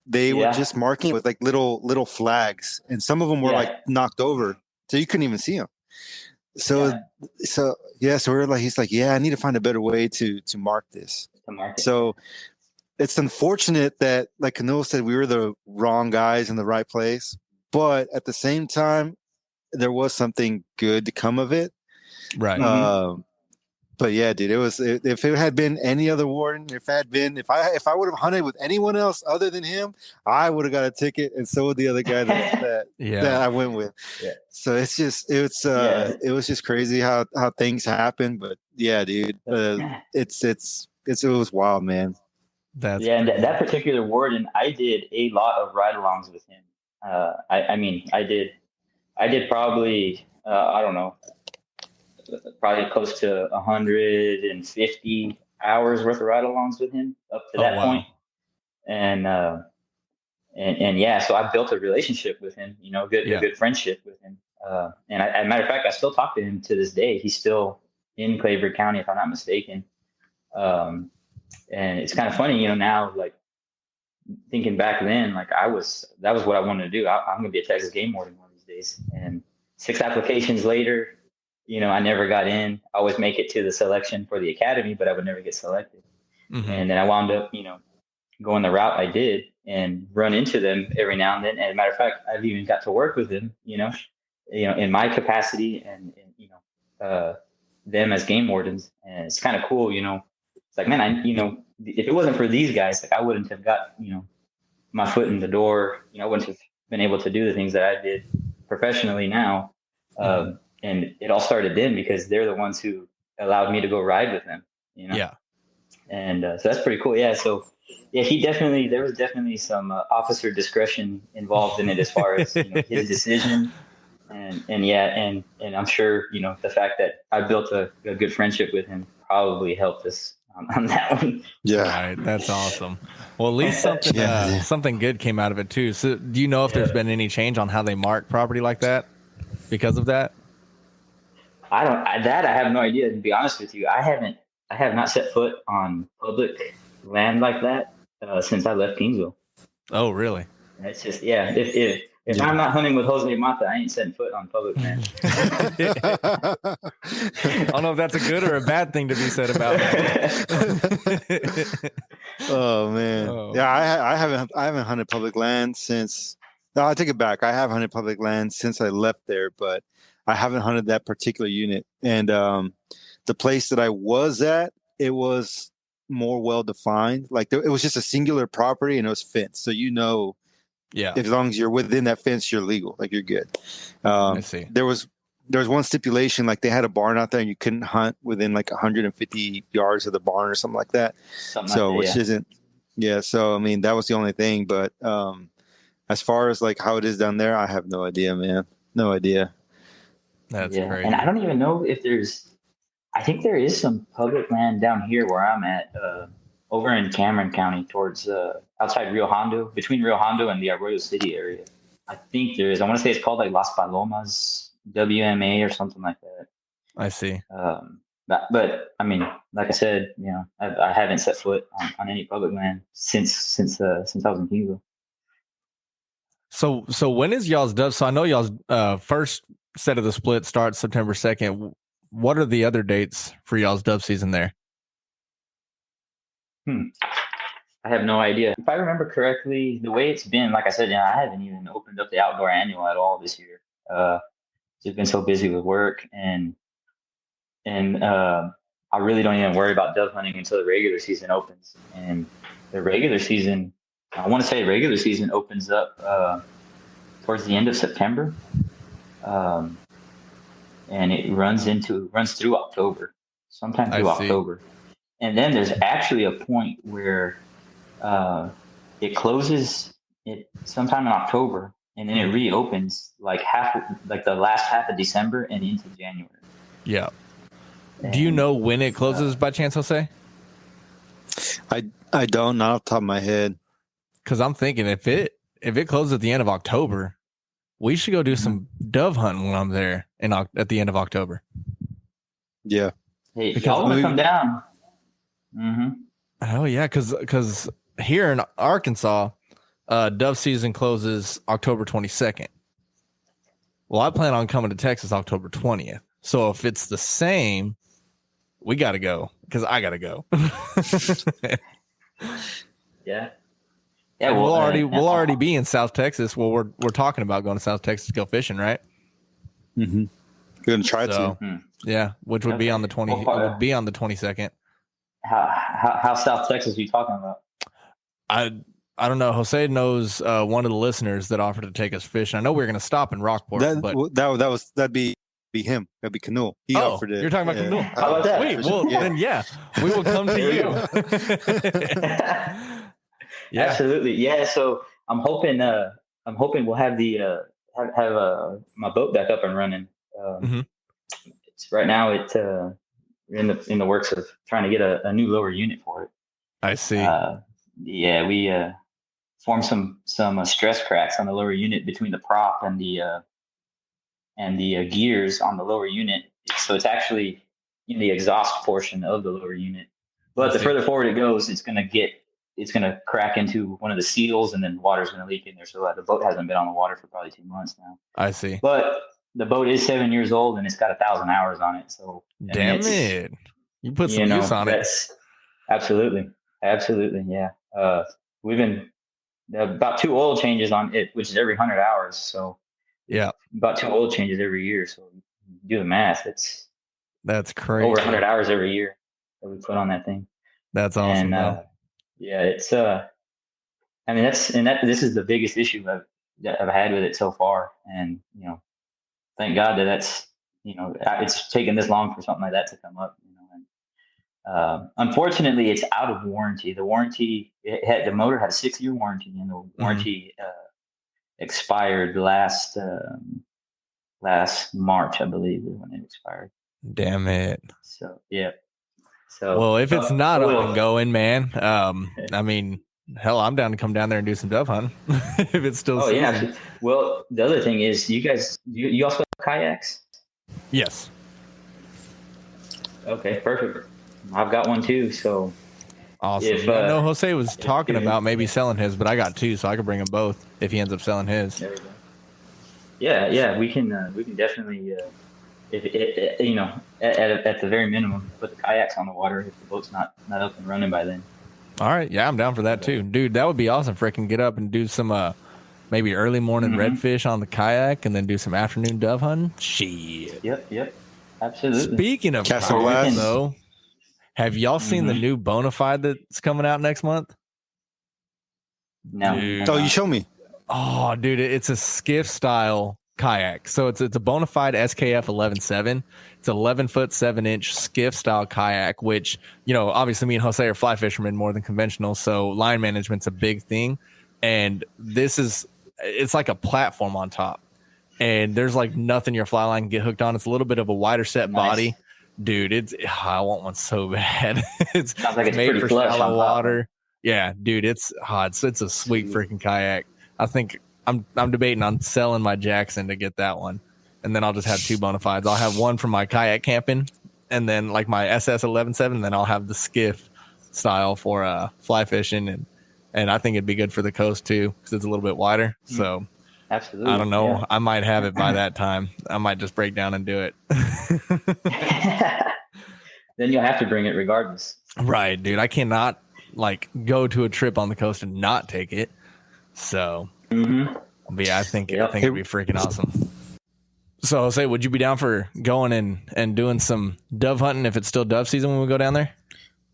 they were just marking with like little flags, and some of them were like knocked over, so you couldn't even see them. So we're like, he's like, yeah, I need to find a better way to mark this. So it's unfortunate that, like Canul said, we were the wrong guys in the right place, but at the same time, there was something good to come of it. Right. But yeah, dude, if it had been any other warden, if I would have hunted with anyone else other than him, I would have got a ticket, and so would the other guy that I went with. Yeah. So it was just crazy how things happen. But yeah, dude, it was wild, man. And that particular warden, I did a lot of ride-alongs with him. I did probably I don't know, probably close to 150 hours worth of ride-alongs with him up to that point. And yeah, so I built a relationship with him, a good friendship with him. And as a matter of fact, I still talk to him to this day. He's still in Clayburgh County, if I'm not mistaken. And it's kind of funny, now, like thinking back then, like that was what I wanted to do. I'm going to be a Texas game warden one of these days. And 6 applications later, I never got in. I always make it to the selection for the academy, but I would never get selected. And then I wound up, going the route I did and run into them every now and then. And as a matter of fact, I've even got to work with them, in my capacity and them as game wardens. And it's kind of cool, it's like, man, if it wasn't for these guys, like I wouldn't have got, my foot in the door. I wouldn't have been able to do the things that I did professionally now. And it all started then because they're the ones who allowed me to go ride with them, Yeah. And so that's pretty cool. Yeah. So yeah, there was definitely some officer discretion involved in it as far as his decision. And I'm sure, the fact that I built a good friendship with him probably helped us on that one. Yeah. Right. That's awesome. Well, at least something good came out of it too. So do you know if there's been any change on how they mark property like that because of that? I have no idea, to be honest with you. I have not set foot on public land like that since I left Kingsville. Oh, really? It's just, if I'm not hunting with Jose Mata, I ain't setting foot on public land. I don't know if that's a good or a bad thing to be said about that. Oh man. Oh. Yeah, I haven't hunted public land since. No, I take it back. I have hunted public land since I left there, but I haven't hunted that particular unit. And the place that I was at, it was more well defined. Like it was just a singular property and it was fenced, so Yeah. as long as you're within that fence, you're legal. Like you're good. I see. There was one stipulation, like they had a barn out there and you couldn't hunt within like 150 yards of the barn or something like that. Which isn't, so, I mean, that was the only thing. But as far as like how it is down there, I have no idea, man. No idea. That's crazy. And I don't even know if I think there is some public land down here where I'm at, over in Cameron County towards outside Rio Hondo, between Rio Hondo and the Arroyo City area. I think there is. I want to say it's called like Las Palomas WMA or something like that. I see. But I mean, like I said, I haven't set foot on any public land since I was in Kingsville. So when is y'all's dove? So I know y'all's first set of the split starts September 2nd. What are the other dates for y'all's dove season there? I have no idea. If I remember correctly, the way it's been, like I said, I haven't even opened up the outdoor annual at all this year. Just been so busy with work, and I really don't even worry about dove hunting until the regular season opens. And the regular season, I want to say regular season opens up towards the end of September, and it runs through October, sometime through October. And then there's actually a point where it closes sometime in October, and then it reopens like the last half of December and into January. Yeah. Do you know when it closes by chance, Jose? I don't, not off the top of my head. Because I'm thinking if it closes at the end of October, we should go do some dove hunting when I'm there at the end of October. Yeah. Hey, y'all want to come down? Mm-hmm. Oh yeah, because here in Arkansas, dove season closes October 22nd. Well, I plan on coming to Texas October 20th. So if it's the same, we got to go because I got to go. Yeah. Yeah, we'll already be in South Texas. Well, we're talking about going to South Texas to go fishing, right? Mm-hmm. We're gonna try to. Yeah, which would be on the 20. It would be on the 22nd. How South Texas are you talking about? I don't know. Jose knows one of the listeners that offered to take us fishing. I know we were going to stop in Rockport, but that'd be him. That'd be Canul. He offered it. You're talking about Canul. How about that? Wait, well then we will come to you. Yeah. Absolutely. Yeah. So I'm hoping we'll have have my boat back up and running. Right now we're in the works of trying to get a new lower unit for it. I see. We formed some stress cracks on the lower unit between the prop and the gears on the lower unit. So it's actually in the exhaust portion of the lower unit. But the further forward it goes, it's going to crack into one of the seals, and then water's going to leak in there. So the boat hasn't been on the water for probably 2 months now. I see. But the boat is 7 years old, and it's got 1,000 hours on it. So damn it, you put some use on it. Absolutely, yeah. We've been about 2 oil changes on it, which is every 100 hours. So yeah, about 2 oil changes every year. So do the math. That's crazy. Over 100 hours every year that we put on that thing. That's awesome. And yeah, it's I mean this is the biggest issue I've had with it so far, and thank God that's it's taken this long for something like that to come up. And unfortunately, it's out of warranty. The motor had a 6-year warranty, and the warranty expired last March, I believe, is when it expired. Damn it. So yeah. So well, if it's not up and going, man, I mean, hell, I'm down to come down there and do some dove hunting if it's still. Oh yeah. Well, the other thing is, you guys, you also have kayaks? Yes. Okay, perfect. I've got one too. So awesome. I know Jose was talking about maybe selling his, but I got 2, so I could bring them both if he ends up selling his. There we go. Yeah, we can definitely, at the very minimum, put the kayaks on the water if the boat's not up and running by then. All right, yeah, I'm down for that too, dude. That would be awesome. Freaking get up and do some maybe early morning redfish on the kayak, and then do some afternoon dove hunting. Shit. Yep, absolutely. Speaking of kayaks, though, have y'all seen the new Bonafide that's coming out next month? No. Dude. Oh, you show me. Oh, dude, it's a skiff style kayak. So it's a Bonafide SKF 11.7. It's 11 foot 7 inch skiff style kayak, which, you know, obviously me and Jose are fly fishermen more than conventional. So line management's a big thing. And it's like a platform on top. And there's like nothing your fly line can get hooked on. It's a little bit of a wider set body. Dude, I want one so bad. It's made for shallow water. Yeah, dude, it's hot. It's a sweet freaking kayak. I think I'm debating on selling my Jackson to get that one, and then I'll just have 2 Bonafides. I'll have one for my kayak camping, and then like my SS 11.7. And then I'll have the skiff style for fly fishing, and I think it'd be good for the coast too because it's a little bit wider. So absolutely, I don't know. Yeah. I might have it by that time. I might just break down and do it. Then you'll have to bring it regardless. Right, dude. I cannot like go to a trip on the coast and not take it. So, but yeah, I think it'd be freaking awesome. So, say, would you be down for going and doing some dove hunting if it's still dove season when we go down there?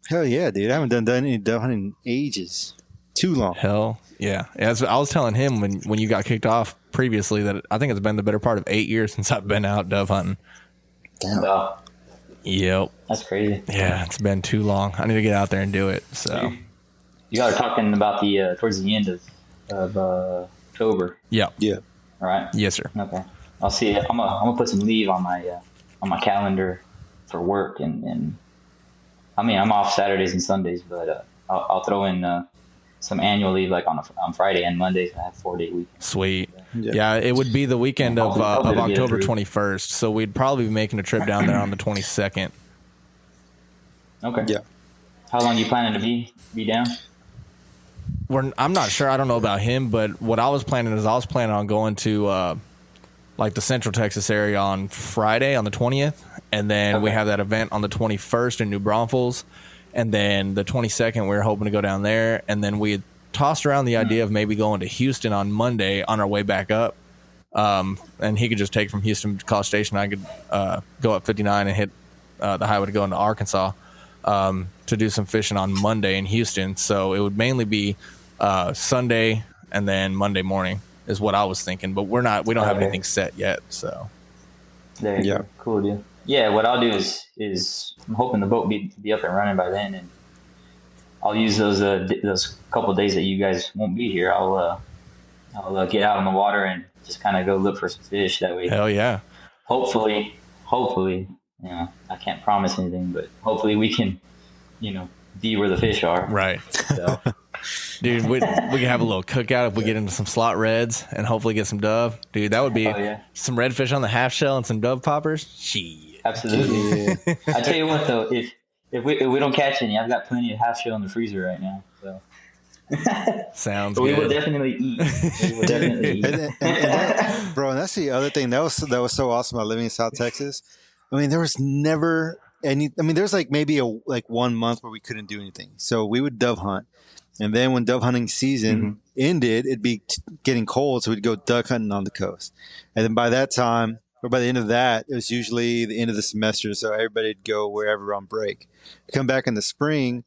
Hell yeah, dude! I haven't done any dove hunting in ages. Too long. Hell yeah! As I was telling him when you got kicked off previously that I think it's been the better part of 8 years since I've been out dove hunting. Damn. Wow. Yep. That's crazy. Yeah, it's been too long. I need to get out there and do it. So, you guys are talking about the towards the end of October. Yeah. Yeah. All right. Yes, sir. Okay. I'll see. I'm gonna put some leave on my calendar for work, and I mean I'm off Saturdays and Sundays, but I'll throw in some annual leave like on Friday and Mondays. I have 4-day week. Sweet. Yeah, it would be the weekend of October 21st, so we'd probably be making a trip down there on the 22nd. Okay. Yeah. How long are you planning to be down? I'm not sure. I don't know about him, but what I was planning on going to like the Central Texas area on Friday on the 20th, and then we have that event on the 21st in New Braunfels, and then the 22nd we were hoping to go down there, and then we had tossed around the idea of maybe going to Houston on Monday on our way back up, and he could just take from Houston to College Station. I could go up 59 and hit the highway to go into Arkansas to do some fishing on Monday in Houston. So it would mainly be Sunday and then Monday morning is what I was thinking, but we don't have anything set yet. So there you go. Cool deal. Yeah, what I'll do is I'm hoping the boat be up and running by then, and I'll use those couple of days that you guys won't be here. I'll get out on the water and just kind of go look for some fish. That way, hell yeah. Hopefully, you know, I can't promise anything, but hopefully we can, you know, be where the fish are. Right. So. Dude, we can have a little cookout if we get into some slot reds and hopefully get some dove. Dude, that would be some redfish on the half shell and some dove poppers. Shit. Absolutely. Yeah. I tell you what, though, if we don't catch any, I've got plenty of half shell in the freezer right now. So. Sounds but good. We will definitely eat. Bro, and that's the other thing that was so awesome about living in South Texas. I mean, there was never any. I mean, there's like maybe 1 month where we couldn't do anything, so we would dove hunt, and then when dove hunting season ended, it'd be getting cold, so we'd go duck hunting on the coast, and then by that time, or by the end of that, it was usually the end of the semester, so everybody'd go wherever on break. Come back in the spring.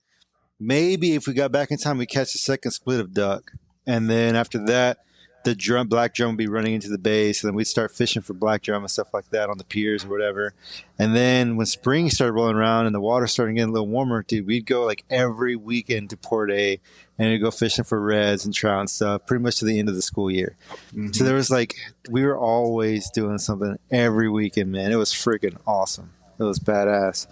Maybe if we got back in time, we catch the second split of duck. And then after that, the black drum would be running into the bay. So then we'd start fishing for black drum and stuff like that on the piers or whatever. And then when spring started rolling around and the water started getting a little warmer, dude, we'd go like every weekend to Port A and we'd go fishing for reds and trout and stuff pretty much to the end of the school year. Mm-hmm. So there was we were always doing something every weekend, man. It was freaking awesome. It was badass.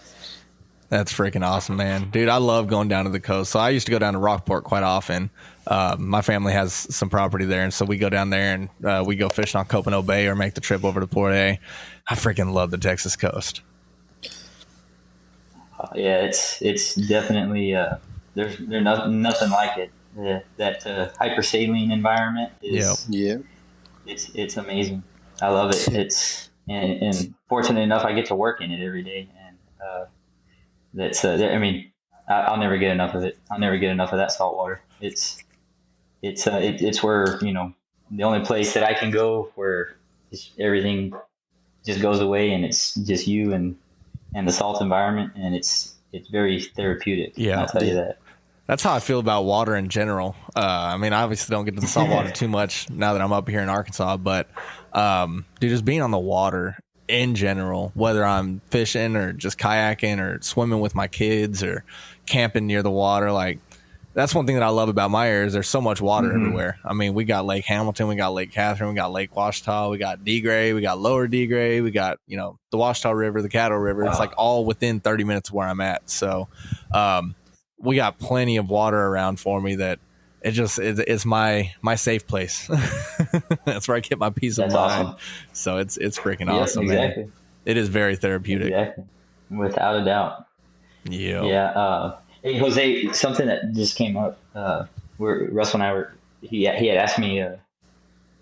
That's freaking awesome, man. Dude, I love going down to the coast. So I used to go down to Rockport quite often. My family has some property there, and so we go down there and we go fishing on Copano Bay or make the trip over to Port A. I freaking love the Texas coast. Yeah, it's definitely there's nothing like it. That hypersaline environment is it's amazing. I love it. It's and fortunate enough I get to work in it every day, and I mean, I'll never get enough of it. I'll never get enough of that salt water. It's where, you know, the only place that I can go where everything just goes away and it's just you and the salt environment, and it's very therapeutic. Yeah, I'll tell you that. That's how I feel about water in general. I mean, I obviously don't get to the salt water too much now that I'm up here in Arkansas, but dude, just being on the water in general, whether I'm fishing or just kayaking or swimming with my kids or camping near the water, like that's one thing that I love about my area is there's so much water everywhere. I mean, we got Lake Hamilton, we got Lake Catherine, we got Lake Washita, we got D-Gray, we got Lower D-Gray, we got, you know, the Washita River, the Caddo River. It's like all within 30 minutes of where I'm at. So we got plenty of water around for me that it's my safe place. That's where I get my peace of mind. Awesome. So it's freaking awesome, exactly. Man. It is very therapeutic. Exactly. Without a doubt. Yeah. Yeah. Hey, Jose, something that just came up. Where Russell and I were, he had asked me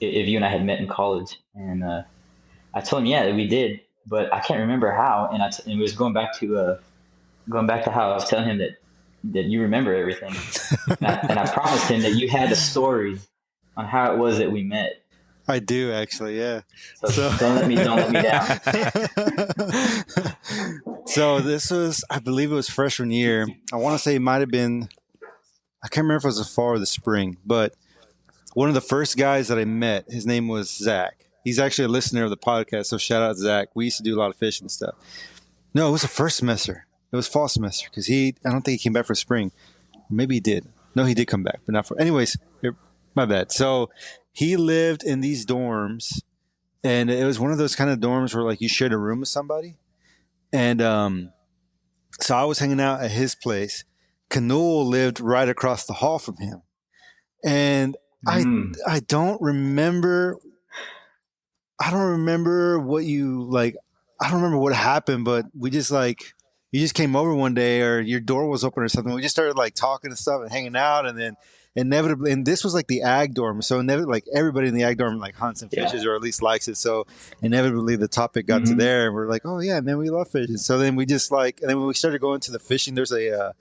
if you and I had met in college, and I told him, yeah, we did, but I can't remember how. And it was going back to how I was telling him that you remember everything, and I promised him that you had the stories on how it was that we met. I do actually, yeah. So don't let me down. So this was, I believe it was freshman year. I want to say it might have been, I can't remember if it was the fall or the spring, but one of the first guys that I met, his name was Zach. He's actually a listener of the podcast, so shout out Zach. We used to do a lot of fishing and stuff. No, it was the first semester. It was fall semester because I don't think he came back for spring. Maybe he did. No, he did come back, but not for. Anyways, my bad. So he lived in these dorms, and it was one of those kind of dorms where like you shared a room with somebody. And so I was hanging out at his place. Canul lived right across the hall from him, and I don't remember. I don't remember what you like. I don't remember what happened, but we just like. You just came over one day or your door was open or something. We just started like talking and stuff and hanging out. And then inevitably, and this was like the ag dorm. So inevitably, like everybody in the ag dorm like hunts and fishes or at least likes it. So inevitably the topic got to there and we're like, oh yeah, man, we love fishing. So then we just like, and then when we started going to the fishing, there's a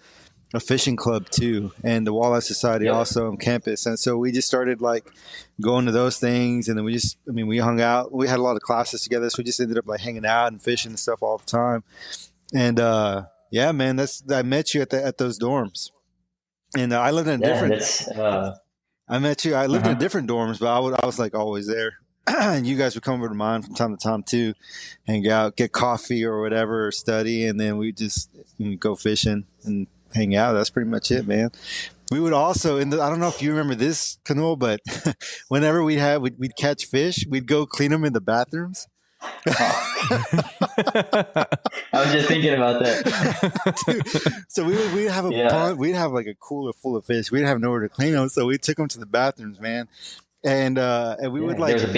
fishing club too. And the Walleye Society also on campus. And so we just started like going to those things. And then we hung out. We had a lot of classes together. So we just ended up like hanging out and fishing and stuff all the time. And yeah, man, I met you at those dorms, and I lived in a different. I met you. I lived in different dorms, but I was like always there, and you guys would come over to mine from time to time too, hang out, get coffee or whatever, or study, and then we just go fishing and hang out. That's pretty much it, man. We would also, I don't know if you remember this, Canul, but whenever we'd catch fish, we'd go clean them in the bathrooms. I was just thinking about that. Dude, so we'd have we'd have like a cooler full of fish. We'd have nowhere to clean them, so we took them to the bathrooms, man. And we would like there's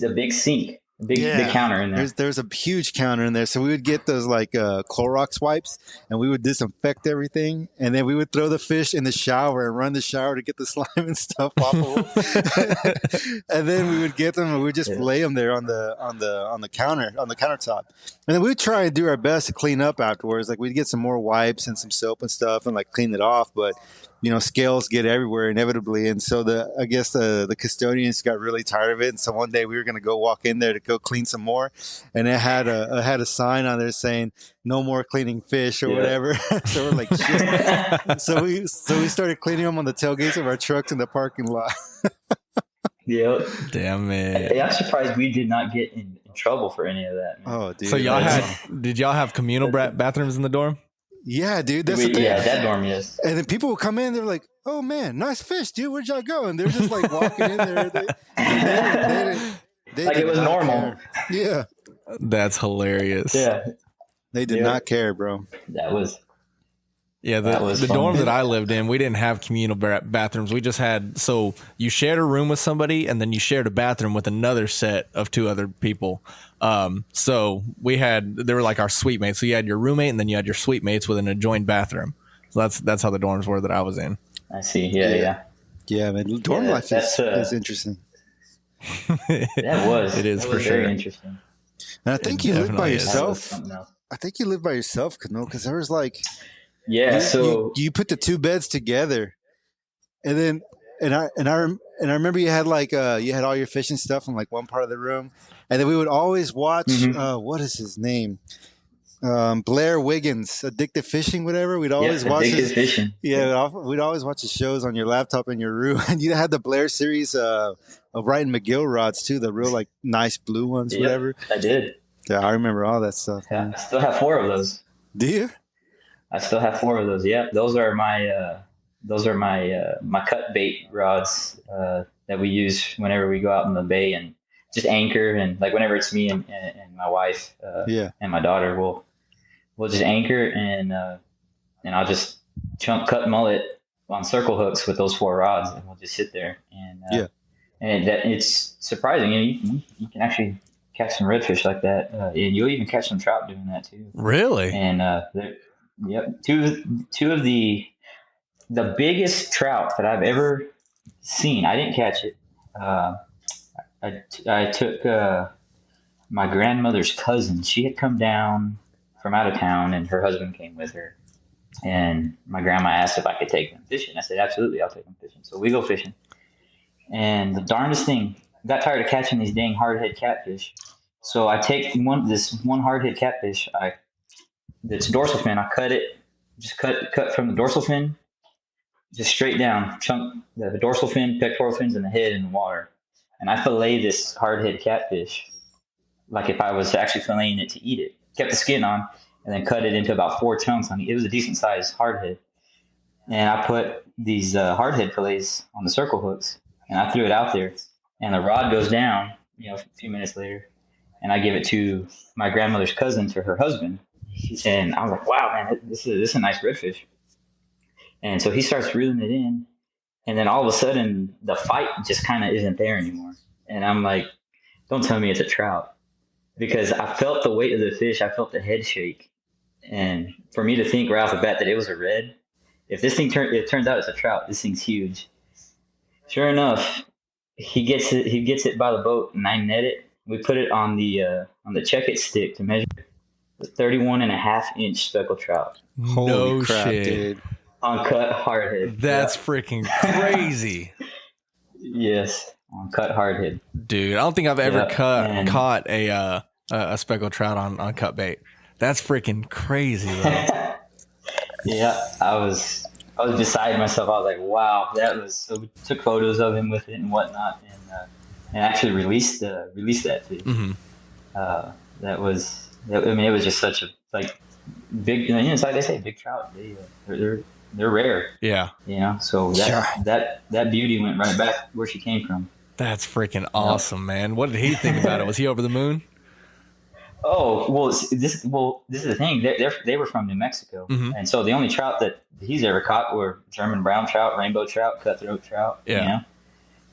a big sink. Big counter in there. There's a huge counter in there. So we would get those like Clorox wipes and we would disinfect everything. And then we would throw the fish in the shower and run the shower to get the slime and stuff off of them. And then we would get them and we would just lay them there on the countertop. And then we would try and do our best to clean up afterwards. Like we'd get some more wipes and some soap and stuff and like clean it off. But scales get everywhere inevitably. And so I guess the custodians got really tired of it. And so one day we were going to go walk in there to go clean some more. And it had a sign on there saying no more cleaning fish or whatever. So we're like, shit. So we started cleaning them on the tailgates of our trucks in the parking lot. Yep. Damn it. I'm surprised we did not get in trouble for any of that, man. Oh, dude. So did y'all have communal bathrooms in the dorm? Yeah, dude. That's the thing. Yeah, that dorm, yes. And then people would come in, they're like, oh man, nice fish, dude. Where'd y'all go? And they're just like walking in there. They like it was normal. Care. Yeah. That's hilarious. Yeah. They did not care, bro. That was the dorm that I lived in, we didn't have communal bathrooms. We just had, so you shared a room with somebody and then you shared a bathroom with another set of two other people. So they were like our suite mates. So you had your roommate and then you had your suite mates with an adjoined bathroom. So that's how the dorms were that I was in. I see. Yeah. Yeah, man. Dorm life is interesting. It is for sure. Very interesting. And I think you lived by yourself. I think you lived by yourself, Canul, because there was like, you put the two beds together, and then I remember you had like you had all your fishing stuff in like one part of the room, and then we would always watch what is his name? Blair Wiggins, Addictive Fishing, whatever. We'd always watch Addictive Fishing. Yeah, we'd always watch the shows on your laptop in your room. And you had the Blair series of Brian McGill rods too, the real like nice blue ones, whatever. I did. Yeah, I remember all that stuff. Yeah, I still have 4 of those. Do you? I still have 4 of those. Yeah, those are my my cut bait rods that we use whenever we go out in the bay and just anchor, and like whenever it's me and my wife and my daughter, we'll just anchor and I'll just cut mullet on circle hooks with those 4 rods, and we'll just sit there and it's surprising. You can actually catch some redfish like that, and you'll even catch some trout doing that too. Really? And two of the biggest trout that I've ever seen. I didn't catch it. I took my grandmother's cousin. She had come down from out of town, and her husband came with her. And my grandma asked if I could take them fishing. I said, absolutely, I'll take them fishing. So we go fishing. And the darndest thing, I got tired of catching these dang hardhead catfish. So I take this one hardhead catfish. It's dorsal fin. I cut it, just cut from the dorsal fin, just straight down, chunk the dorsal fin, pectoral fins, and the head in the water. And I fillet this hardhead catfish like if I was actually filleting it to eat it. Kept the skin on, and then cut it into about 4 chunks. It was a decent sized hardhead. And I put these hardhead fillets on the circle hooks, and I threw it out there. And the rod goes down, a few minutes later, and I give it to my grandmother's cousin, to her husband. And I was like, wow, man, this is a nice redfish. And so he starts reeling it in, and then all of a sudden the fight just kind of isn't there anymore. And I'm like, don't tell me it's a trout, because I felt the weight of the fish. I felt the head shake. And for me to think right off the bat that it was a red, if this thing it turns out it's a trout, this thing's huge. Sure enough, he gets it by the boat, and I net it. We put it on the check it stick to measure the 31.5-inch speckled trout. Holy crap, shit. dude. On cut hardhead. That's freaking crazy. Yes, on cut hardhead. Dude, I don't think I've ever caught a speckled trout on cut bait. That's freaking crazy, though. Yeah, I was beside myself. I was like, wow, that was. So we took photos of him with it and whatnot, and actually released that fish. Mm-hmm. That was. I mean, it was just such a big. It's like they say, big trout. They're rare. Yeah. So that beauty went right back where she came from. That's freaking awesome, man. What did he think about it? Was he over the moon? Oh, well, this is the thing. They were from New Mexico. Mm-hmm. And so the only trout that he's ever caught were German brown trout, rainbow trout, cutthroat trout. Yeah.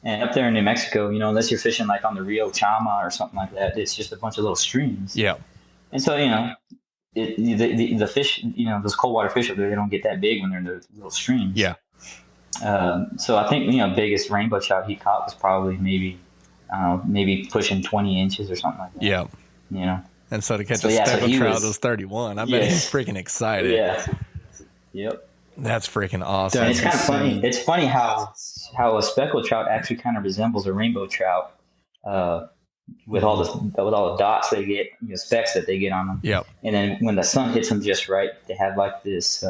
And up there in New Mexico, unless you're fishing like on the Rio Chama or something like that, it's just a bunch of little streams. Yeah. And so, the fish, those cold water fish up there, they don't get that big when they're in those little streams. Yeah. So I think, biggest rainbow trout he caught was probably maybe pushing 20 inches or something like that. Yeah. And so to catch a speckled trout was 31. I bet he's freaking excited. Yeah. Yep. That's freaking awesome. And it's kind of funny. It's funny how a speckled trout actually kind of resembles a rainbow trout, with all the dots they get, specks that they get on them. Yep. And then when the sun hits them just right, they have like these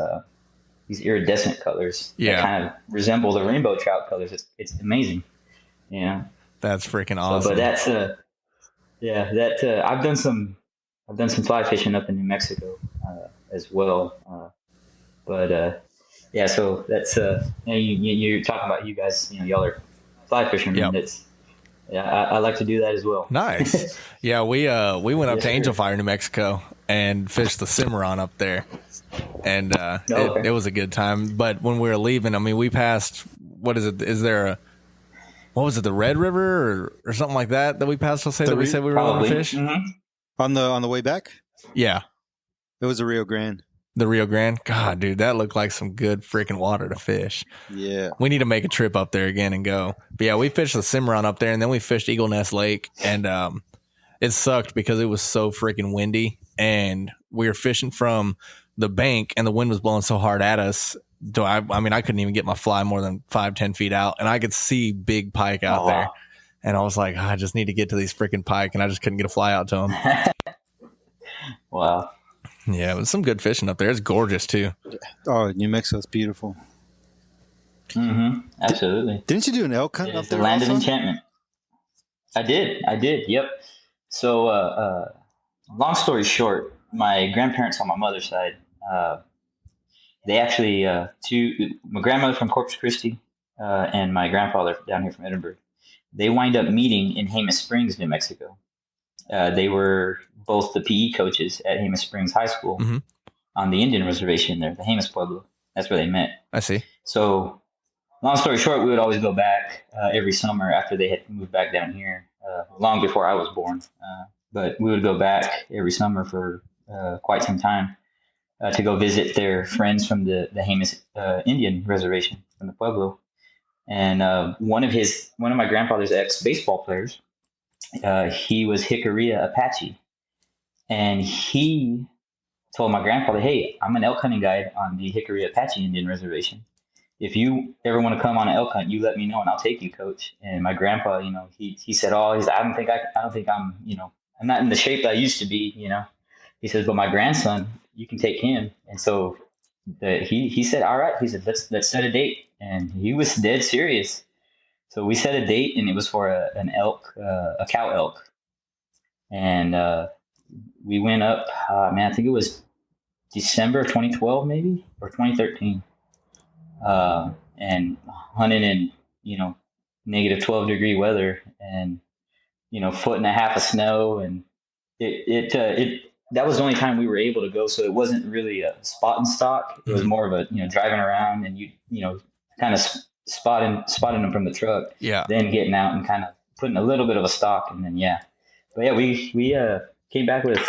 iridescent colors that kind of resemble the rainbow trout colors. It's amazing. That's freaking awesome. So, but that's I've done some fly fishing up in New Mexico as well. So that's you're talking about you guys. Y'all are fly fishermen. Yep. I like to do that as well. Nice. Yeah, we went up to Angel Fire, New Mexico, and fished the Cimarron up there, and it was a good time. But when we were leaving, I mean, we passed. What is it? Is there what was it? The Red River or something like that we passed? We said we were going to fish. Mm-hmm. On the way back. Yeah, it was the Rio Grande. The Rio Grande? God, dude, that looked like some good freaking water to fish. Yeah. We need to make a trip up there again and go. But yeah, we fished the Cimarron up there, and then we fished Eagle Nest Lake, and it sucked because it was so freaking windy, and we were fishing from the bank, and the wind was blowing so hard at us. I couldn't even get my fly more than 5-10 feet out, and I could see big pike out there. And I was like, I just need to get to these freaking pike, and I just couldn't get a fly out to them. Wow. Yeah, it was some good fishing up there. It's gorgeous too. Oh, New Mexico's beautiful. Mm-hmm. Absolutely. Didn't you do an elk hunt up It's the there land also? of enchantment. I did. Yep. So, long story short, my grandparents on my mother's side, they actually, my grandmother from Corpus Christi, and my grandfather down here from Edinburgh, they wind up meeting in Jemez Springs, New Mexico. They were both the PE coaches at Jemez Springs High School on the Indian reservation there, the Jemez Pueblo. That's where they met. I see. So, long story short, we would always go back every summer after they had moved back down here, long before I was born. But we would go back every summer for quite some time to go visit their friends from the Jemez Indian reservation from the Pueblo. And one of my grandfather's ex baseball players, he was Jicarilla Apache, and he told my grandfather, "Hey, I'm an elk hunting guide on the Jicarilla Apache Indian reservation. If you ever want to come on an elk hunt, you let me know and I'll take you, coach." And my grandpa, he said, "I don't think I'm, I'm not in the shape that I used to be, He says, "But my grandson, you can take him." And so he said, "All right." He said, let's set a date." And he was dead serious. So we set a date, and it was for an elk, a cow elk. And we went up, I think it was December of 2012 maybe, or 2013. And hunting in, negative 12-degree weather and, foot and a half of snow. And that was the only time we were able to go. So it wasn't really a spot and stock. It was more of a, driving around and kind of spotting them from the truck. Yeah. Then getting out and kind of putting a little bit of a stock. And then, but yeah, we came back with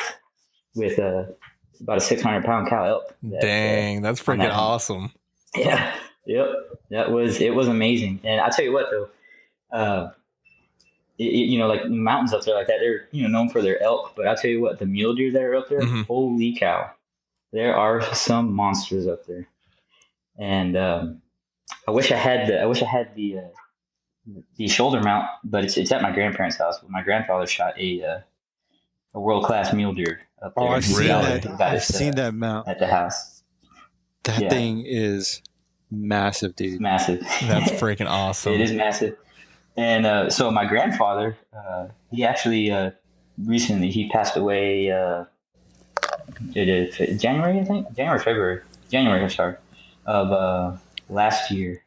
about a 600-pound cow elk. Dang, that's freaking awesome. Yeah. Yep. It was amazing. And I tell you what though, like mountains up there like that, they're, known for their elk, but I tell you what, the mule deer that are up there, holy cow, there are some monsters up there. And, I wish I had the shoulder mount, but it's at my grandparents' house. My grandfather shot a world-class mule deer up there. Oh, I've seen that mount at the house. That thing is massive, dude. It's massive. That's freaking awesome. It is massive. And so my grandfather, he actually recently he passed away. January, I think, February, I'm sorry, of last year.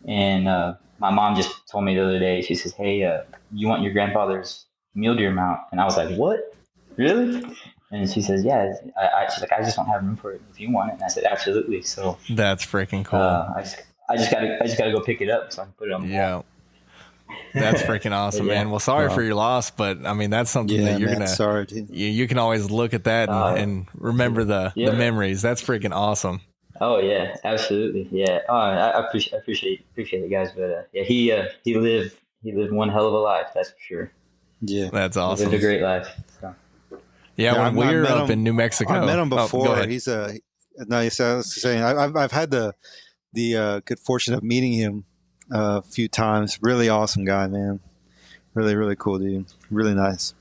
And my mom just told me the other day. She says, "Hey, you want your grandfather's mule deer mount?" And I was like, "What? Really?" And she says, "Yeah." She's like, "I just don't have room for it. If you want it." And I said, "Absolutely." So that's freaking cool. I just gotta go pick it up so I can put it on the wall. That's freaking awesome, man. Well, sorry for your loss, but I mean that's something that you're sorry, you can always look at that and remember the memories. That's freaking awesome. Oh yeah, absolutely. Yeah. Oh, I appreciate it, guys. But he lived one hell of a life. That's for sure. Yeah, that's awesome. He lived a great life. So. Yeah, when we were up in New Mexico, I met him before. I've had the good fortune of meeting him a few times. Really awesome guy, man. Really, really cool dude. Really nice.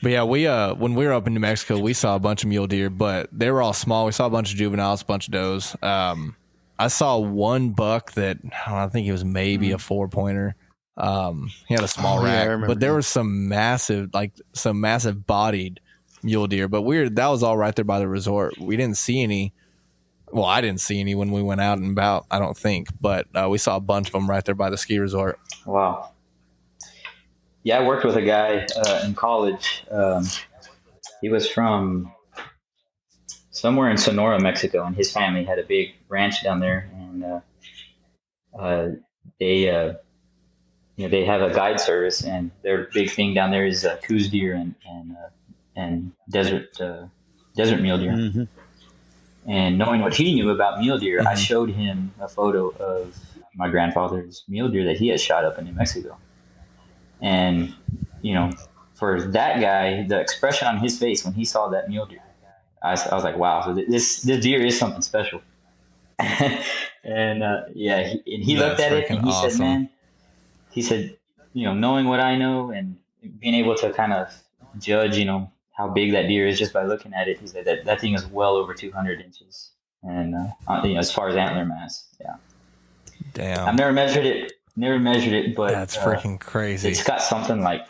But yeah, we when we were up in New Mexico, we saw a bunch of mule deer, but they were all small. We saw a bunch of juveniles, a bunch of does. I saw one buck that I think he was maybe a 4-pointer. He had a small rack, but there was some massive bodied mule deer. But that was all right there by the resort. We didn't see any. Well, I didn't see any when we went out and about, I don't think, but we saw a bunch of them right there by the ski resort. Wow. Yeah, I worked with a guy in college. He was from somewhere in Sonora, Mexico, and his family had a big ranch down there. And they have a guide service, and their big thing down there is Coues deer and desert mule deer. Mm-hmm. And knowing what he knew about mule deer, I showed him a photo of my grandfather's mule deer that he had shot up in New Mexico. And, for that guy, the expression on his face when he saw that mule deer, I was like, wow, so this deer is something special. And he looked at it and he said, man, knowing what I know and being able to kind of judge, how big that deer is just by looking at it. He said that thing is well over 200 inches, and as far as antler mass, yeah. Damn. I've never measured it, but that's freaking crazy. It's got something like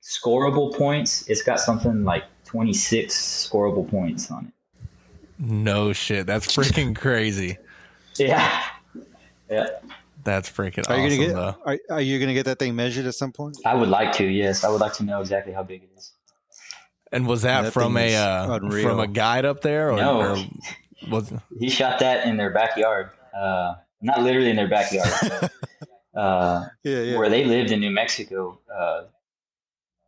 scoreable points. It's got something like 26 scoreable points on it. No shit. That's freaking crazy. Yeah. Yeah. That's freaking awesome. Are you gonna get that thing measured at some point? I would like to. Yes, I would like to know exactly how big it is. And was that from a guide up there? No. Or was he shot that in their backyard? Not literally in their backyard. Where they lived in New Mexico.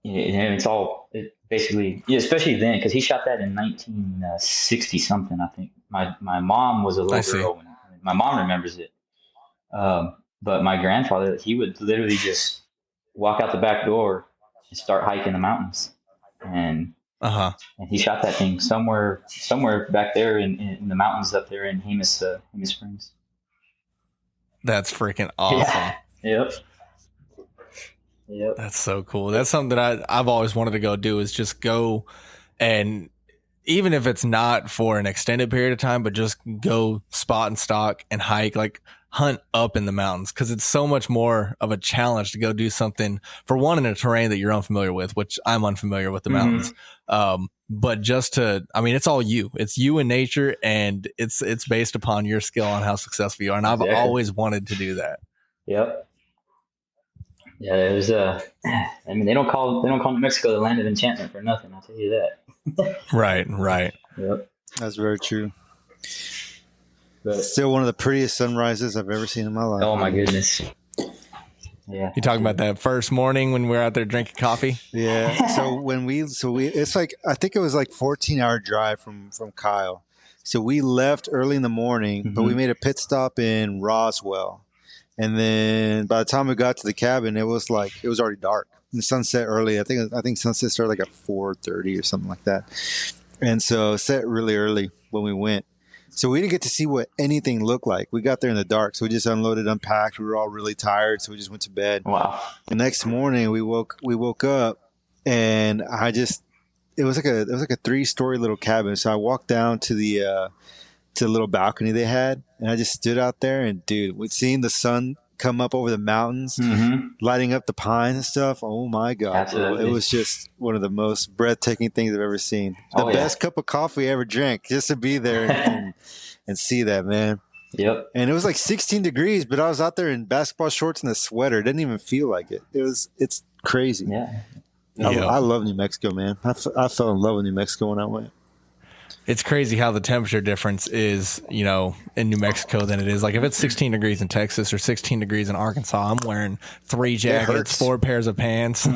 And basically, especially then, because he shot that in 1960 something. I think my mom was a little girl when my mom remembers it. But my grandfather, he would literally just walk out the back door and start hiking the mountains, and he shot that thing somewhere back there in the mountains up there in Jemez Springs. That's freaking awesome. Yeah. Yep. That's so cool. That's something that I've always wanted to go do, is just go, and even if it's not for an extended period of time, but just go spot and stock and hike, like hunt up in the mountains, because it's so much more of a challenge to go do something, for one, in a terrain that you're unfamiliar with, which I'm unfamiliar with the mountains. But just it's all you. It's you in nature, and it's based upon your skill on how successful you are. And I've always wanted to do that. Yep. Yeah, there's they don't call New Mexico the land of enchantment for nothing. I'll tell you that. Right. Yep. That's very true. But still one of the prettiest sunrises I've ever seen in my life. Oh my goodness. Yeah. You talking about that first morning when we were out there drinking coffee? Yeah. So it's like, I think it was like 14-hour drive from Kyle. So we left early in the morning, but we made a pit stop in Roswell. And then by the time we got to the cabin, it was already dark. And the sunset early. I think sunset started like at 4:30 or something like that. And so it set really early when we went. So we didn't get to see what anything looked like. We got there in the dark, so we just unloaded, unpacked. We were all really tired, so we just went to bed. Wow. The next morning we woke up, and it was like a 3-story little cabin. So I walked down to the little balcony they had, and I just stood out there, and dude, we'd seen the sun come up over the mountains, lighting up the pines and stuff. Oh my God, bro. It was just one of the most breathtaking things I've ever seen. The best cup of coffee I ever drank, just to be there and see that, man. Yep. And it was like 16 degrees, but I was out there in basketball shorts and a sweater. It didn't even feel like it. It's crazy. Yeah. I love New Mexico, man. I fell in love with New Mexico when I went. It's crazy how the temperature difference is, in New Mexico than it is. Like if it's 16 degrees in Texas or 16 degrees in Arkansas, I'm wearing 3 jackets, 4 pairs of pants.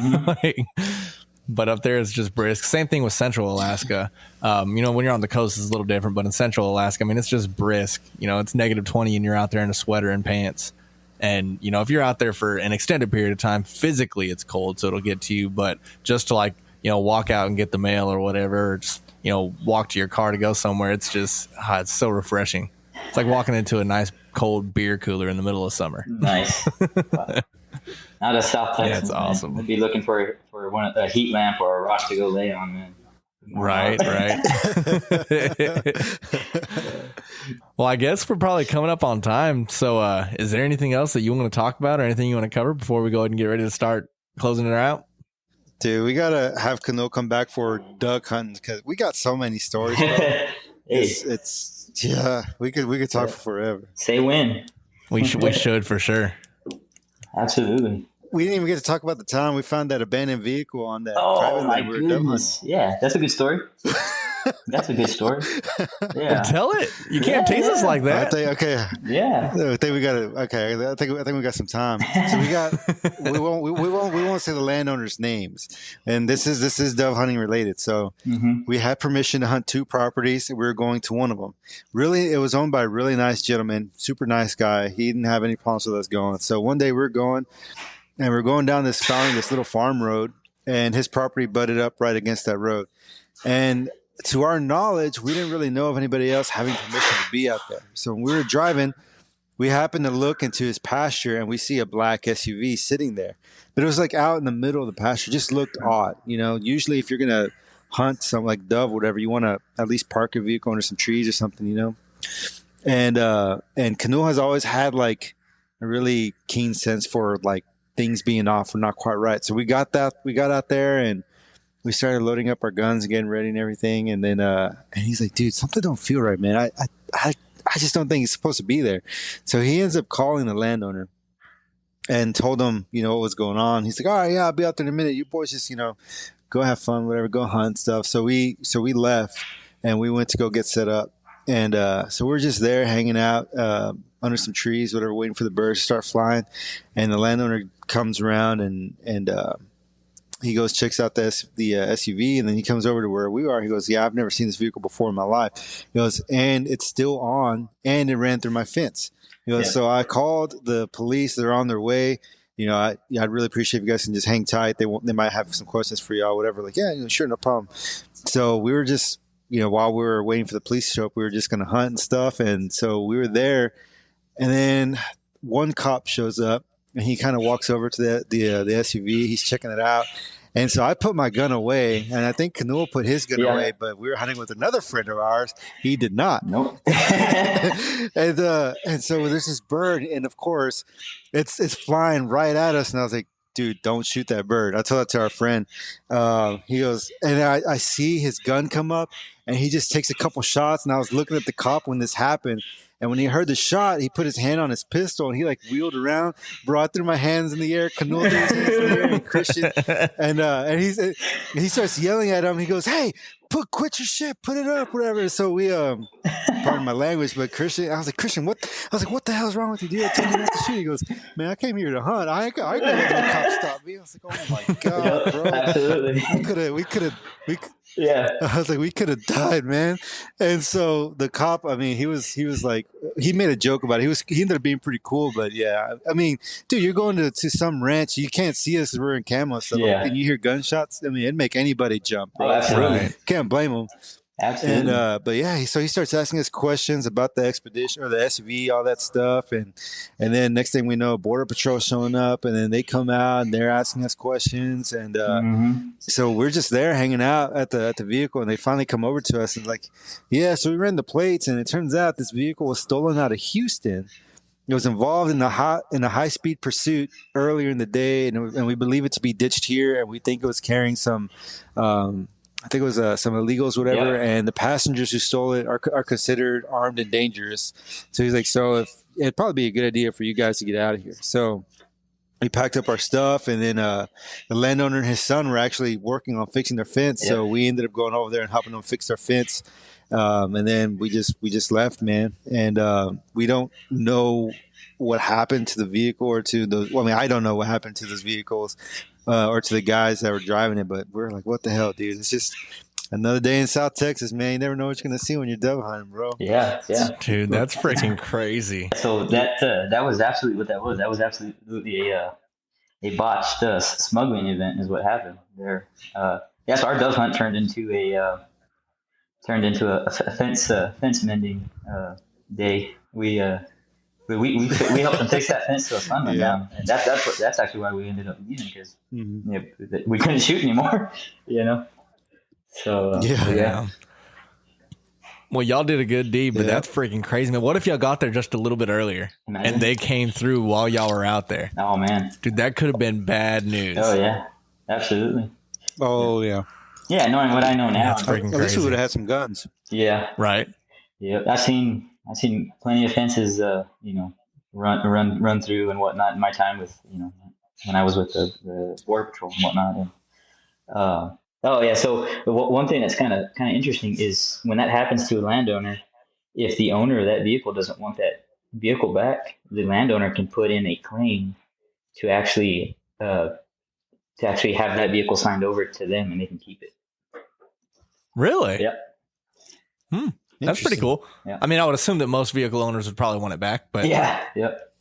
But up there it's just brisk. Same thing with Central Alaska. When you're on the coast, it's a little different, but in Central Alaska, it's just brisk. It's -20 and you're out there in a sweater and pants. And, if you're out there for an extended period of time, physically it's cold, so it'll get to you. But just to walk out and get the mail or whatever, or just, walk to your car to go somewhere, it's just, it's so refreshing. It's like walking into a nice cold beer cooler in the middle of summer. Nice. Not a South Texas. Yeah, it's awesome. I'd be looking for a heat lamp or a rock to go lay on, man. Right. Well, I guess we're probably coming up on time. So is there anything else that you want to talk about or anything you want to cover before we go ahead and get ready to start closing it out? Dude, we got to have Canul come back for duck hunting, because we got so many stories, bro. We could talk for forever. Say when. We should for sure. Absolutely. We didn't even get to talk about the time we found that abandoned vehicle on that private land we were duck hunting. Yeah, that's a good story. That's a good story. Yeah. Well, tell it. You can't tease us like that. I think, okay. Yeah. I think we got it. Okay. I think we got some time. So we won't say the landowners' names. And this is dove hunting related. So we had permission to hunt 2 properties. We were going to one of them. Really, it was owned by a really nice gentleman, super nice guy. He didn't have any problems with us going. So one day we're going, and we're going down this little farm road, and his property butted up right against that road. And to our knowledge, we didn't really know of anybody else having permission to be out there. So when we were driving, we happened to look into his pasture and we see a black SUV sitting there, but it was like out in the middle of the pasture. Just looked odd. Usually if you're going to hunt something like dove or whatever, you want to at least park your vehicle under some trees or something, and Canul has always had like a really keen sense for like things being off or not quite right. So we got out there and we started loading up our guns and getting ready and everything. And then, and he's like, dude, something don't feel right, man. I just don't think it's supposed to be there. So he ends up calling the landowner and told him, what was going on. He's like, all right, yeah, I'll be out there in a minute. You boys just, go have fun, whatever, go hunt stuff. So we left and we went to go get set up. And so we're just there hanging out under some trees, whatever, waiting for the birds to start flying. And the landowner comes around and he goes, checks out the SUV, and then he comes over to where we are. He goes, yeah, I've never seen this vehicle before in my life. He goes, and it's still on, and it ran through my fence. He goes, so I called the police. They're on their way. I'd really appreciate if you guys can just hang tight. They might have some questions for y'all, whatever. Like, yeah, sure, no problem. So we were just, while we were waiting for the police to show up, we were just going to hunt and stuff. And so we were there, and then one cop shows up. And he kind of walks over to the SUV. He's checking it out. And so I put my gun away, and I think Canul put his gun away, but we were hunting with another friend of ours. He did not. Nope. and so there's this bird, and of course, it's flying right at us. And I was like, dude, don't shoot that bird. I told that to our friend. He goes, and I see his gun come up, and he just takes a couple shots. And I was looking at the cop when this happened. And when he heard the shot, he put his hand on his pistol and he like wheeled around, brought through my hands in the air, Canul threw his hands in the air, and Christian, and he starts yelling at him. He goes, "Hey, quit your shit, put it up, whatever." So we, pardon my language, but Christian, I was like, Christian, what the hell's wrong with you, dude? I told you not to shoot. He goes, man, I came here to hunt. I ain't gonna let no cop stop me. I was like, oh my god, bro, absolutely. We could. Yeah. I was like, we could have died, man. And so the cop, I mean, he was like, he made a joke about it. He ended up being pretty cool, but yeah, I mean, dude, you're going to some ranch. You can't see us. We're in camo stuff. Yeah. And you hear gunshots. I mean, it'd make anybody jump. Bro. Oh, absolutely. Right. Can't blame them. Absolutely. And but yeah, so he starts asking us questions about the expedition or the SUV, all that stuff, and then next thing we know, Border Patrol showing up, and then they come out and they're asking us questions, and so we're just there hanging out at the vehicle, and they finally come over to us and like, yeah, so we ran the plates, and it turns out this vehicle was stolen out of Houston. It was involved in a high speed pursuit earlier in the day, and we believe it to be ditched here, and we think it was carrying some. I think it was some illegals, whatever, and the passengers who stole it are considered armed and dangerous. So he's like, so it'd probably be a good idea for you guys to get out of here. So we packed up our stuff, and then the landowner and his son were actually working on fixing their fence. So we ended up going over there and helping them fix their fence. And then we just left, man. And we don't know what happened to the vehicle or to the. Well, I mean, I don't know what happened to those vehicles. Or to the guys that were driving it, but we're like, what the hell, dude? It's just another day in South Texas, man. You never know what you're going to see when you're dove hunting, bro. Yeah. Dude, that's freaking crazy. So that was absolutely what that was. That was absolutely a botched smuggling event is what happened there. So our dove hunt turned into a fence mending day. We helped them fix that fence so a sun went down, and that's actually why we ended up leaving, because we couldn't shoot anymore, So yeah. Well, y'all did a good deed, but that's freaking crazy, man. What if y'all got there just a little bit earlier and they came through while y'all were out there? Oh man, dude, that could have been bad news. Oh yeah, absolutely. Oh yeah. Yeah, knowing what I know now, that's freaking crazy. At least we would have had some guns. Yeah. Right. Yeah, I've seen plenty of fences, run through and whatnot in my time with, when I was with the Border Patrol and whatnot. And so one thing that's kind of interesting is when that happens to a landowner, if the owner of that vehicle doesn't want that vehicle back, the landowner can put in a claim to actually have that vehicle signed over to them, and they can keep it. Really? Yep. That's pretty cool. Yeah. I mean, I would assume that most vehicle owners would probably want it back, but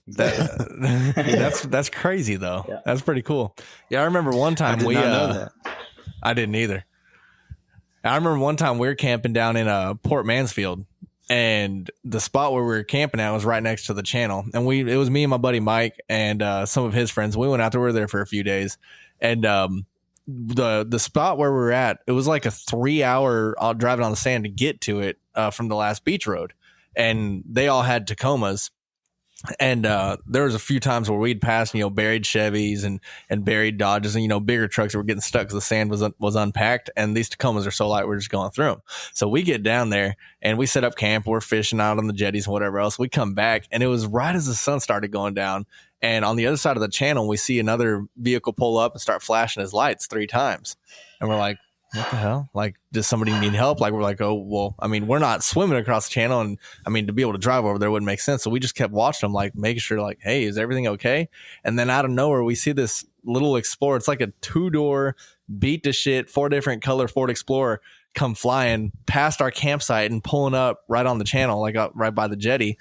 that's crazy though. Yeah. That's pretty cool. Yeah, I remember one time I did not know that. I didn't either. I remember one time we were camping down in Port Mansfield, and the spot where we were camping at was right next to the channel. And it was me and my buddy Mike and some of his friends. We went out there. We were there for a few days, and the spot where we were at, it was like a 3-hour driving on the sand to get to it from the last beach road, and they all had Tacomas. And there was a few times where we'd pass, buried Chevys and buried Dodges and, bigger trucks that were getting stuck because the sand was unpacked. And these Tacomas are so light, we're just going through them. So we get down there and we set up camp. We're fishing out on the jetties and whatever else. We come back and it was right as the sun started going down. And on the other side of the channel, we see another vehicle pull up and start flashing his lights 3 times. And we're like, what the hell? Like, does somebody need help? Like, we're like, oh, well, I mean, we're not swimming across the channel. And I mean, to be able to drive over there wouldn't make sense. So we just kept watching them, like making sure like, hey, is everything okay? And then out of nowhere, we see this little Explorer. It's like a 2-door beat to shit, 4 different color Ford Explorer come flying past our campsite and pulling up right on the channel, like right by the jetty,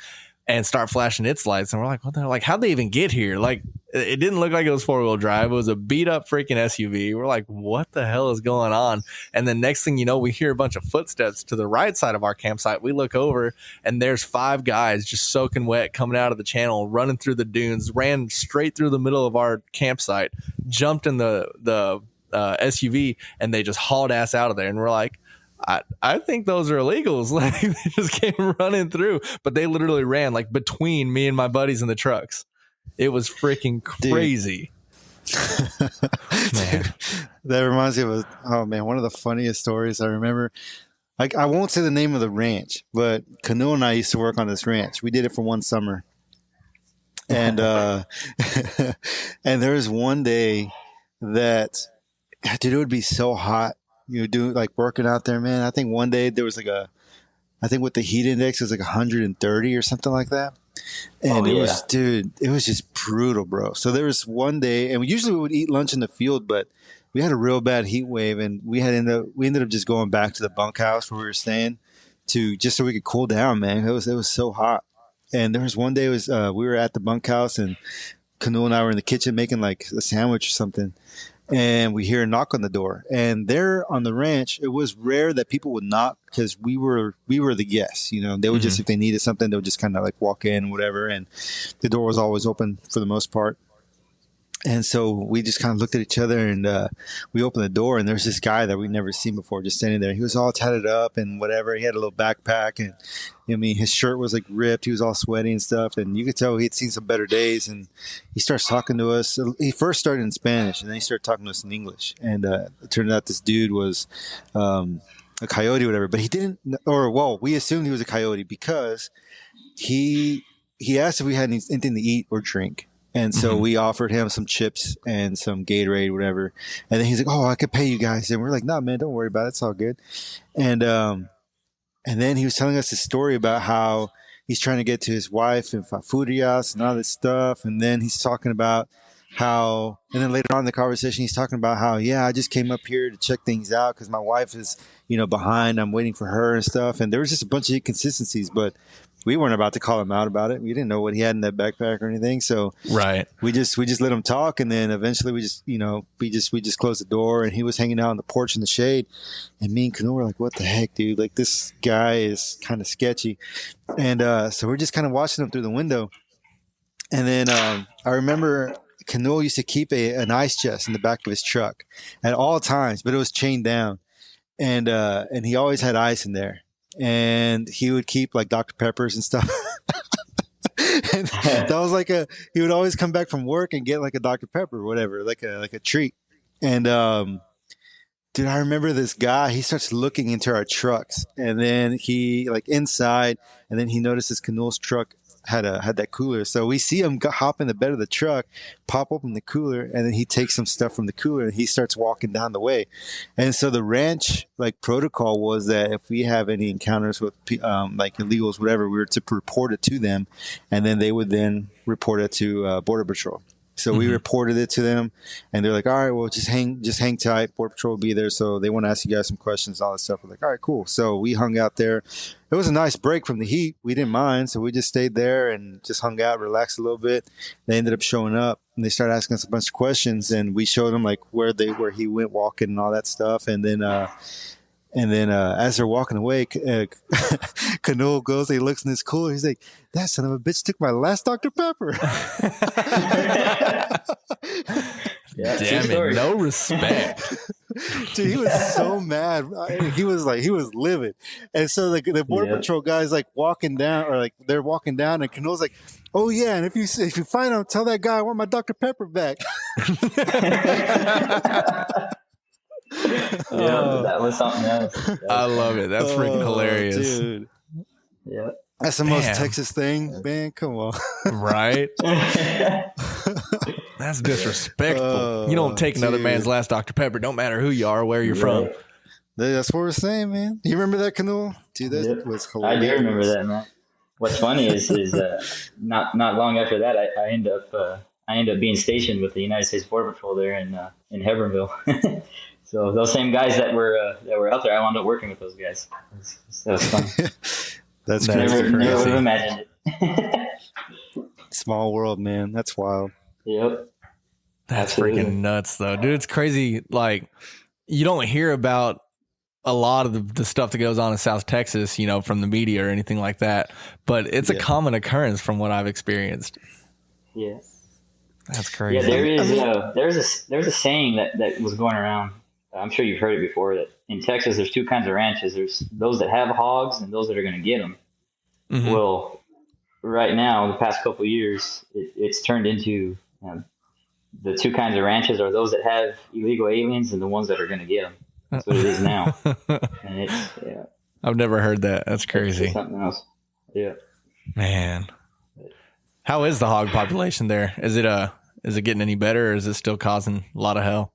and start flashing its lights. And we're like, what the hell? Like, how'd they even get here? Like, it didn't look like it was 4-wheel drive. It was a beat up freaking SUV. We're like, what the hell is going on? And then next thing you know, we hear a bunch of footsteps to the right side of our campsite. We look over and there's 5 guys just soaking wet coming out of the channel, running through the dunes, ran straight through the middle of our campsite, jumped in the SUV, and they just hauled ass out of there. And we're like, I think those are illegals. Like, they just came running through, but they literally ran like between me and my buddies in the trucks. It was freaking crazy. Man. That reminds me of one of the funniest stories I remember. Like, I won't say the name of the ranch, but Canul and I used to work on this ranch. We did it for one summer. And and there was one day that, dude, it would be so hot. You do like working out there, man. I think one day there was like I think with the heat index it was like 130 or something like that. And it was just brutal, bro. So there was one day, and we would eat lunch in the field, but we had a real bad heat wave, and we ended up just going back to the bunkhouse where we were staying just so we could cool down, man. It was so hot. And there was one day we were at the bunkhouse, and Canul and I were in the kitchen making like a sandwich or something. And we hear a knock on the door. And there on the ranch, it was rare that people would knock because we were the guests. They would just, if they needed something, they would just kind of like walk in, whatever. And the door was always open for the most part. And so we just kind of looked at each other, and we opened the door, and there's this guy that we'd never seen before just standing there. He was all tatted up and whatever. He had a little backpack, and I mean, his shirt was like ripped. He was all sweaty and stuff, and you could tell he had seen some better days. And he starts talking to us. He first started in Spanish, and then he started talking to us in English. And it turned out this dude was a coyote or whatever, but he didn't, we assumed he was a coyote because he asked if we had anything to eat or drink. And so we offered him some chips and some Gatorade, whatever. And then he's like, "Oh, I could pay you guys." And we're like, "No, man, don't worry about it. It's all good." And then he was telling us this story about how he's trying to get to his wife in Fafurias and all this stuff. And then he's talking about and then later on in the conversation, he's talking about how, I just came up here to check things out because my wife is, behind. I'm waiting for her and stuff. And there was just a bunch of inconsistencies, but we weren't about to call him out about it. We didn't know what he had in that backpack or anything. So we just let him talk. And then eventually we just closed the door, and he was hanging out on the porch in the shade. And me and Canul were like, what the heck, dude? Like, this guy is kind of sketchy. And so we're just kind of watching him through the window. And then I remember Canul used to keep an ice chest in the back of his truck at all times, but it was chained down. And he always had ice in there. And he would keep like Dr. Peppers and stuff. And that was he would always come back from work and get like a Dr. Pepper or whatever, like a treat. And dude, I remember this guy, he starts looking into our trucks, and then he inside, and then he notices Canul's truck had that cooler. So we see him hop in the bed of the truck, pop open the cooler, and then he takes some stuff from the cooler and he starts walking down the way. And so the ranch protocol was that if we have any encounters with illegals, whatever, we were to report it to them, and then they would then report it to Border Patrol. So we reported it to them, and they're like, "All right, well, just hang tight. Border Patrol will be there." So they want to ask you guys some questions, all that stuff. We're like, "All right, cool." So we hung out there. It was a nice break from the heat. We didn't mind. So we just stayed there and just hung out, relaxed a little bit. They ended up showing up, and they started asking us a bunch of questions, and we showed them where he went walking and all that stuff. And then And then as they're walking away, Canul goes, he looks in his cooler. He's like, that son of a bitch took my last Dr. Pepper. Yeah, Damn it, no respect. Dude, he was so mad. He was livid. And so the Border Patrol guy's like walking down, or like they're walking down, and Canul's like, oh yeah, and if you find him, tell that guy I want my Dr. Pepper back. That was something else. I love it. That's freaking hilarious. Dude. Yeah. That's the most Texas thing, man. Come on. Right? That's disrespectful. You don't take another man's last Dr. Pepper. Don't matter who you are or where you're from. That's what we're saying, man. You remember that, Canul? Dude, that was hilarious. I do remember that, man. What's funny is not long after that, I end up being stationed with the United States Border Patrol there in Hebronville. So those same guys that were out there, I wound up working with those guys. That was fun. That's crazy. Never would have imagined it. Small world, man. That's wild. Yep. That's Absolutely. freaking nuts, though, dude. It's crazy. Like, you don't hear about a lot of the stuff that goes on in South Texas, you know, from the media or anything like that. But it's a common occurrence from what I've experienced. Yeah. That's crazy. Yeah, there's a saying that was going around. I'm sure you've heard it before, that in Texas there's two kinds of ranches. There's those that have hogs and those that are going to get them. Mm-hmm. Well, right now, in the past couple of years, it's turned into the two kinds of ranches are those that have illegal aliens and the ones that are going to get them. That's what it is now. And I've never heard that. That's crazy. It's something else. Yeah. Man. How is the hog population there? Is it getting any better, or is it still causing a lot of hell?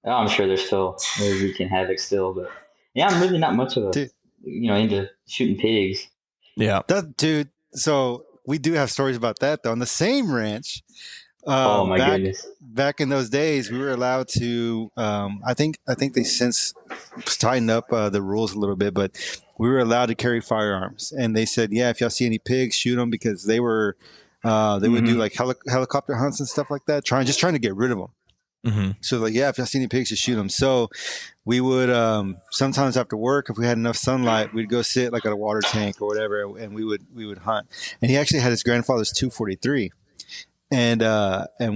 Oh, I'm sure they're wreaking havoc still, but yeah, I'm really not much of into shooting pigs. Yeah. Dude, so we do have stories about that though. On the same ranch, oh my goodness. Back in those days, we were allowed to, I think they since tightened up the rules a little bit, but we were allowed to carry firearms. And they said, yeah, if y'all see any pigs, shoot them, because they would do like helicopter hunts and stuff like that, trying to get rid of them. Mm-hmm. So like, yeah, if y'all see any pigs, just shoot them. So we would, sometimes after work, if we had enough sunlight, we'd go sit like at a water tank or whatever, and we would hunt. And he actually had his grandfather's 243. And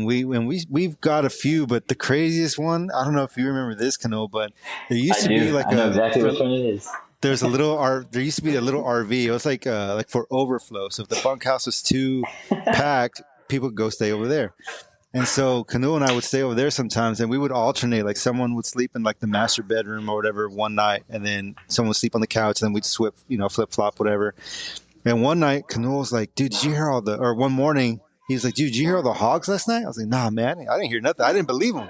we've got a few, but the craziest one, I don't know if you remember this, Canul, but there used to be like I know exactly which one it is. There used to be a little RV. It was like for overflow. So if the bunkhouse was too packed, people would go stay over there. And so Canul and I would stay over there sometimes, and we would alternate. Like someone would sleep in like the master bedroom or whatever one night, and then someone would sleep on the couch, and then we'd flip flop, whatever. And one night Canul was like, dude, did you hear one morning, he was like, dude, did you hear all the hogs last night? I was like, nah, man, I didn't hear nothing. I didn't believe him.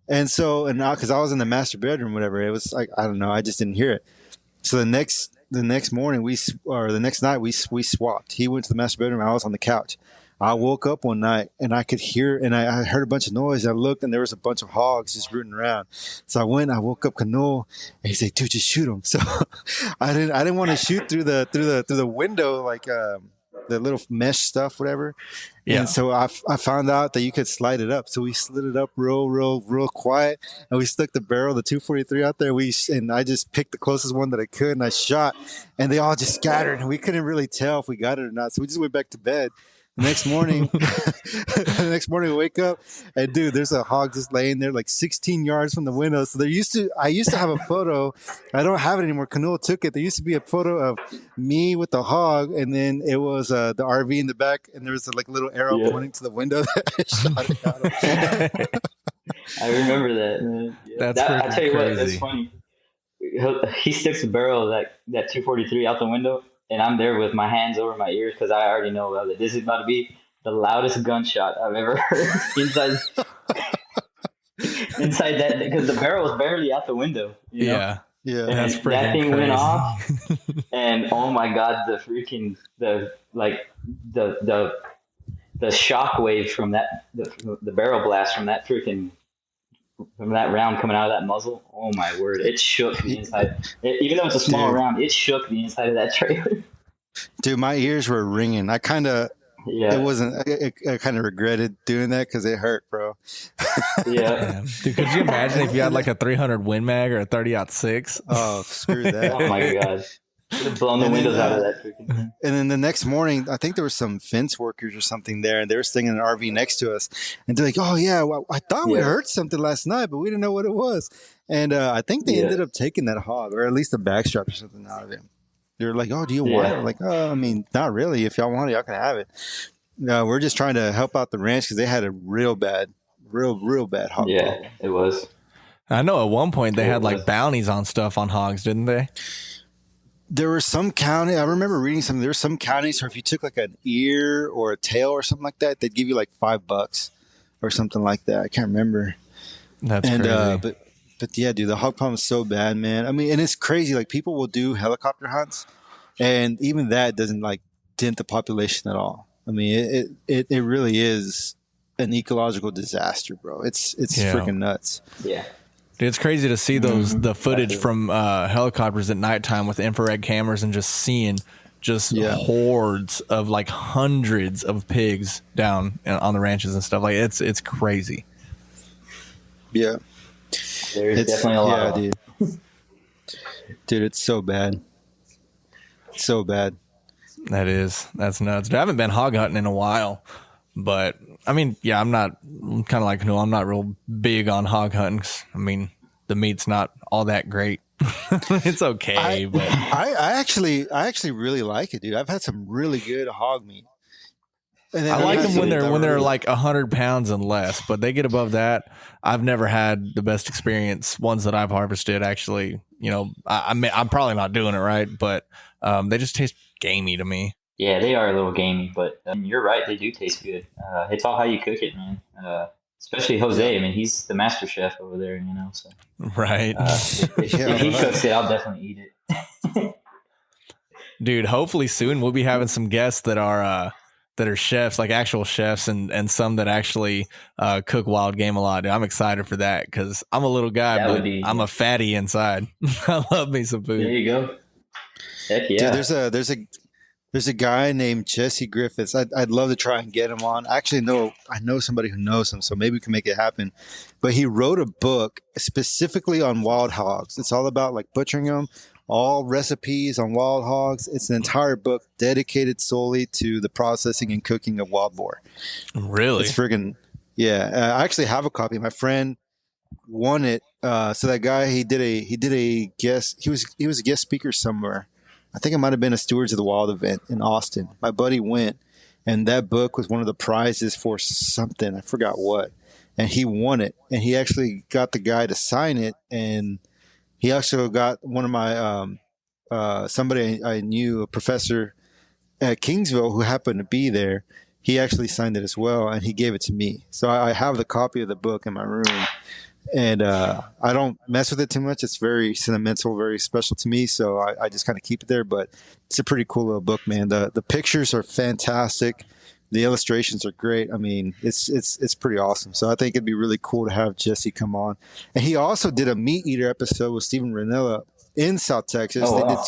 And so, because I was in the master bedroom, whatever, it was like, I don't know, I just didn't hear it. So the next morning the next night we swapped. He went to the master bedroom. I was on the couch. I woke up one night and I could hear, and I heard a bunch of noise. I looked and there was a bunch of hogs just rooting around. So I woke up Canul, and he's like, dude, just shoot them. So I didn't want to shoot through the window, like, the little mesh stuff, whatever. Yeah. And so I found out that you could slide it up. So we slid it up real quiet, and we stuck the barrel of the 243 out there. And I just picked the closest one that I could, and I shot, and they all just scattered, and we couldn't really tell if we got it or not. So we just went back to bed. The next morning we wake up, and dude, there's a hog just laying there like 16 yards from the window. So I used to have a photo. I don't have it anymore. Canul took it. There used to be a photo of me with the hog, and then it was the RV in the back, and there was like a little arrow pointing to the window that I shot it out of. I remember that, man. Yeah. I tell you crazy. What, that's funny. He sticks the barrel of that 243 out the window, and I'm there with my hands over my ears because I already know that this is about to be the loudest gunshot I've ever heard inside that, because the barrel was barely out the window. You know? Yeah, and that's that thing crazy. Went off, and oh my god, the shock wave from that, the barrel blast from that round coming out of that muzzle. Oh my word, it shook the inside. Even though it's a small round, it shook the inside of that trailer. Dude, my ears were ringing. I kind of Yeah. It wasn't. I kind of regretted doing that because it hurt, bro. Yeah. Dude, could you imagine if you had like a 300 Win Mag or a 30-06? Oh, screw that. Oh my God. Could have blown the And then, windows out of that freaking thing. And then the next morning, I think there were some fence workers or something there, and they were staying in an RV next to us. And they're like, "Oh yeah, well, I thought we heard something last night, but we didn't know what it was." And I think they ended up taking that hog, or at least a backstrap or something out of it. They're like, "Oh, do you want it?" I'm like, "Oh, I mean, not really. If y'all want it, y'all can have it." We're just trying to help out the ranch because they had a real bad hog problem. It was. I know at one point they had like bounties on stuff on hogs, didn't they? There were some county. I remember reading something. There were some counties where if you took like an ear or a tail or something like that, they'd give you like $5 or something like that. I can't remember. That's crazy. But yeah, dude, the hog problem is so bad, man. I mean, and it's crazy. Like people will do helicopter hunts, and even that doesn't like dent the population at all. I mean, it really is an ecological disaster, bro. It's freaking nuts. Yeah. Dude, it's crazy to see the footage from helicopters at nighttime with infrared cameras and just seeing hordes of like hundreds of pigs down on the ranches and stuff. Like it's crazy. Yeah. There's definitely a lot. Yeah, dude. Dude, it's so bad. So bad. That's nuts. Dude, I haven't been hog hunting in a while, but I mean, yeah, I'm kind of like Canul. I'm not real big on hog hunting. I mean, the meat's not all that great. It's okay, but I actually really like it, dude. I've had some really good hog meat. And I like them when they're like 100 pounds and less, but they get above that. I've never had the best experience. Ones that I've harvested, actually, you know, I'm probably not doing it right, but they just taste gamey to me. Yeah, they are a little gamey, but you're right. They do taste good. It's all how you cook it, man. Especially Jose. I mean, he's the master chef over there, you know. So right. If he cooks it, I'll definitely eat it. Dude, hopefully soon we'll be having some guests that are chefs, like actual chefs, and some that actually cook wild game a lot. Dude, I'm excited for that because I'm a little guy, but I'm a fatty inside. I love me some food. There you go. Heck yeah. Dude, there's a guy named Jesse Griffiths. I'd love to try and get him on. Actually, I know somebody who knows him, so maybe we can make it happen. But he wrote a book specifically on wild hogs. It's all about like butchering them, all recipes on wild hogs. It's an entire book dedicated solely to the processing and cooking of wild boar. Really? It's friggin' yeah. I actually have a copy. My friend won it. So that guy, he did a guest. He was a guest speaker somewhere. I think it might have been a Stewards of the Wild event in Austin. My buddy went, and that book was one of the prizes for something. I forgot what. And he won it. And he actually got the guy to sign it. And he also got one of my somebody I knew, a professor at Kingsville who happened to be there. He actually signed it as well, and he gave it to me. So I have the copy of the book in my room. And I don't mess with it too much. It's very sentimental, very special to me. So I just kind of keep it there. But it's a pretty cool little book, man. The pictures are fantastic. The illustrations are great. I mean, it's pretty awesome. So I think it'd be really cool to have Jesse come on. And he also did a meat eater episode with Steven Ranella in South Texas. Oh, wow.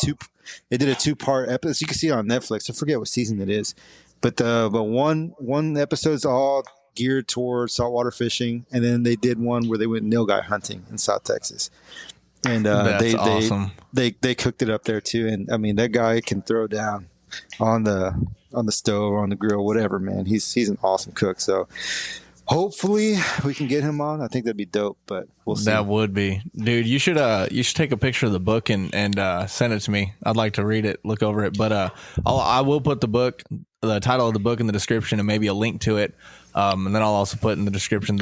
They did a 2-part episode. You can see it on Netflix. I forget what season it is. But one episode's all geared towards saltwater fishing, and then they did one where they went nilgai hunting in South Texas, and that's awesome. They cooked it up there too. And I mean, that guy can throw down on the stove or on the grill, whatever, man. He's an awesome cook. So hopefully we can get him on. I think that'd be dope, but we'll see. That would be, dude. You should take a picture of the book and send it to me. I'd like to read it, look over it. But I will put the title of the book in the description and maybe a link to it. And then I'll also put in the description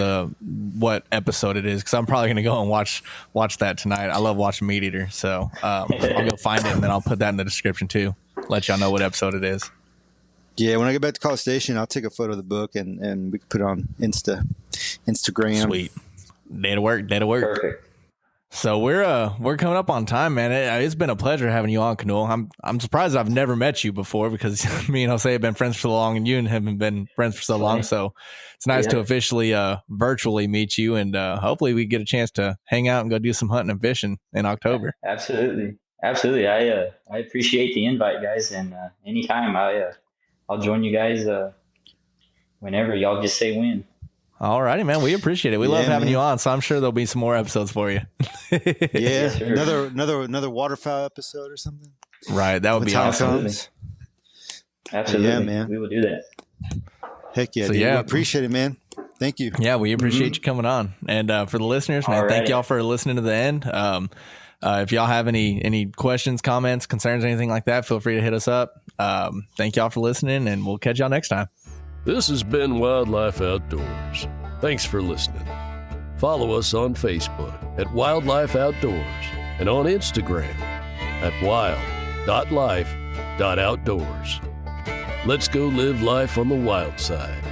what episode it is, because I'm probably going to go and watch that tonight. I love watching Meat Eater, so I'll go find it, and then I'll put that in the description too. Let y'all know what episode it is. Yeah, when I get back to College Station, I'll take a photo of the book and we can put it on Instagram. Sweet. Day to work. Perfect. So we're coming up on time, man. It's been a pleasure having you on, Canul. I'm surprised I've never met you before, because me and Jose have been friends for so long, and you and him have been friends for so long. So it's nice to officially virtually meet you, and hopefully we get a chance to hang out and go do some hunting and fishing in October. Absolutely. I appreciate the invite, guys, and anytime I'll join you guys whenever. Y'all just say when. All righty, man. We appreciate it. We love having you on, so I'm sure there'll be some more episodes for you. Yeah, sure. another waterfowl episode or something. Right, that would be awesome. Absolutely. Yeah, man. We will do that. Heck yeah, So, dude. yeah. We appreciate it, man. Thank you. Yeah, we appreciate you coming on. And for the listeners, man, thank y'all for listening to the end. If y'all have any questions, comments, concerns, anything like that, feel free to hit us up. Thank y'all for listening, and we'll catch y'all next time. This has been Wildlife Outdoors. Thanks for listening. Follow us on Facebook at Wildlife Outdoors and on Instagram at wild.life.outdoors. Let's go live life on the wild side.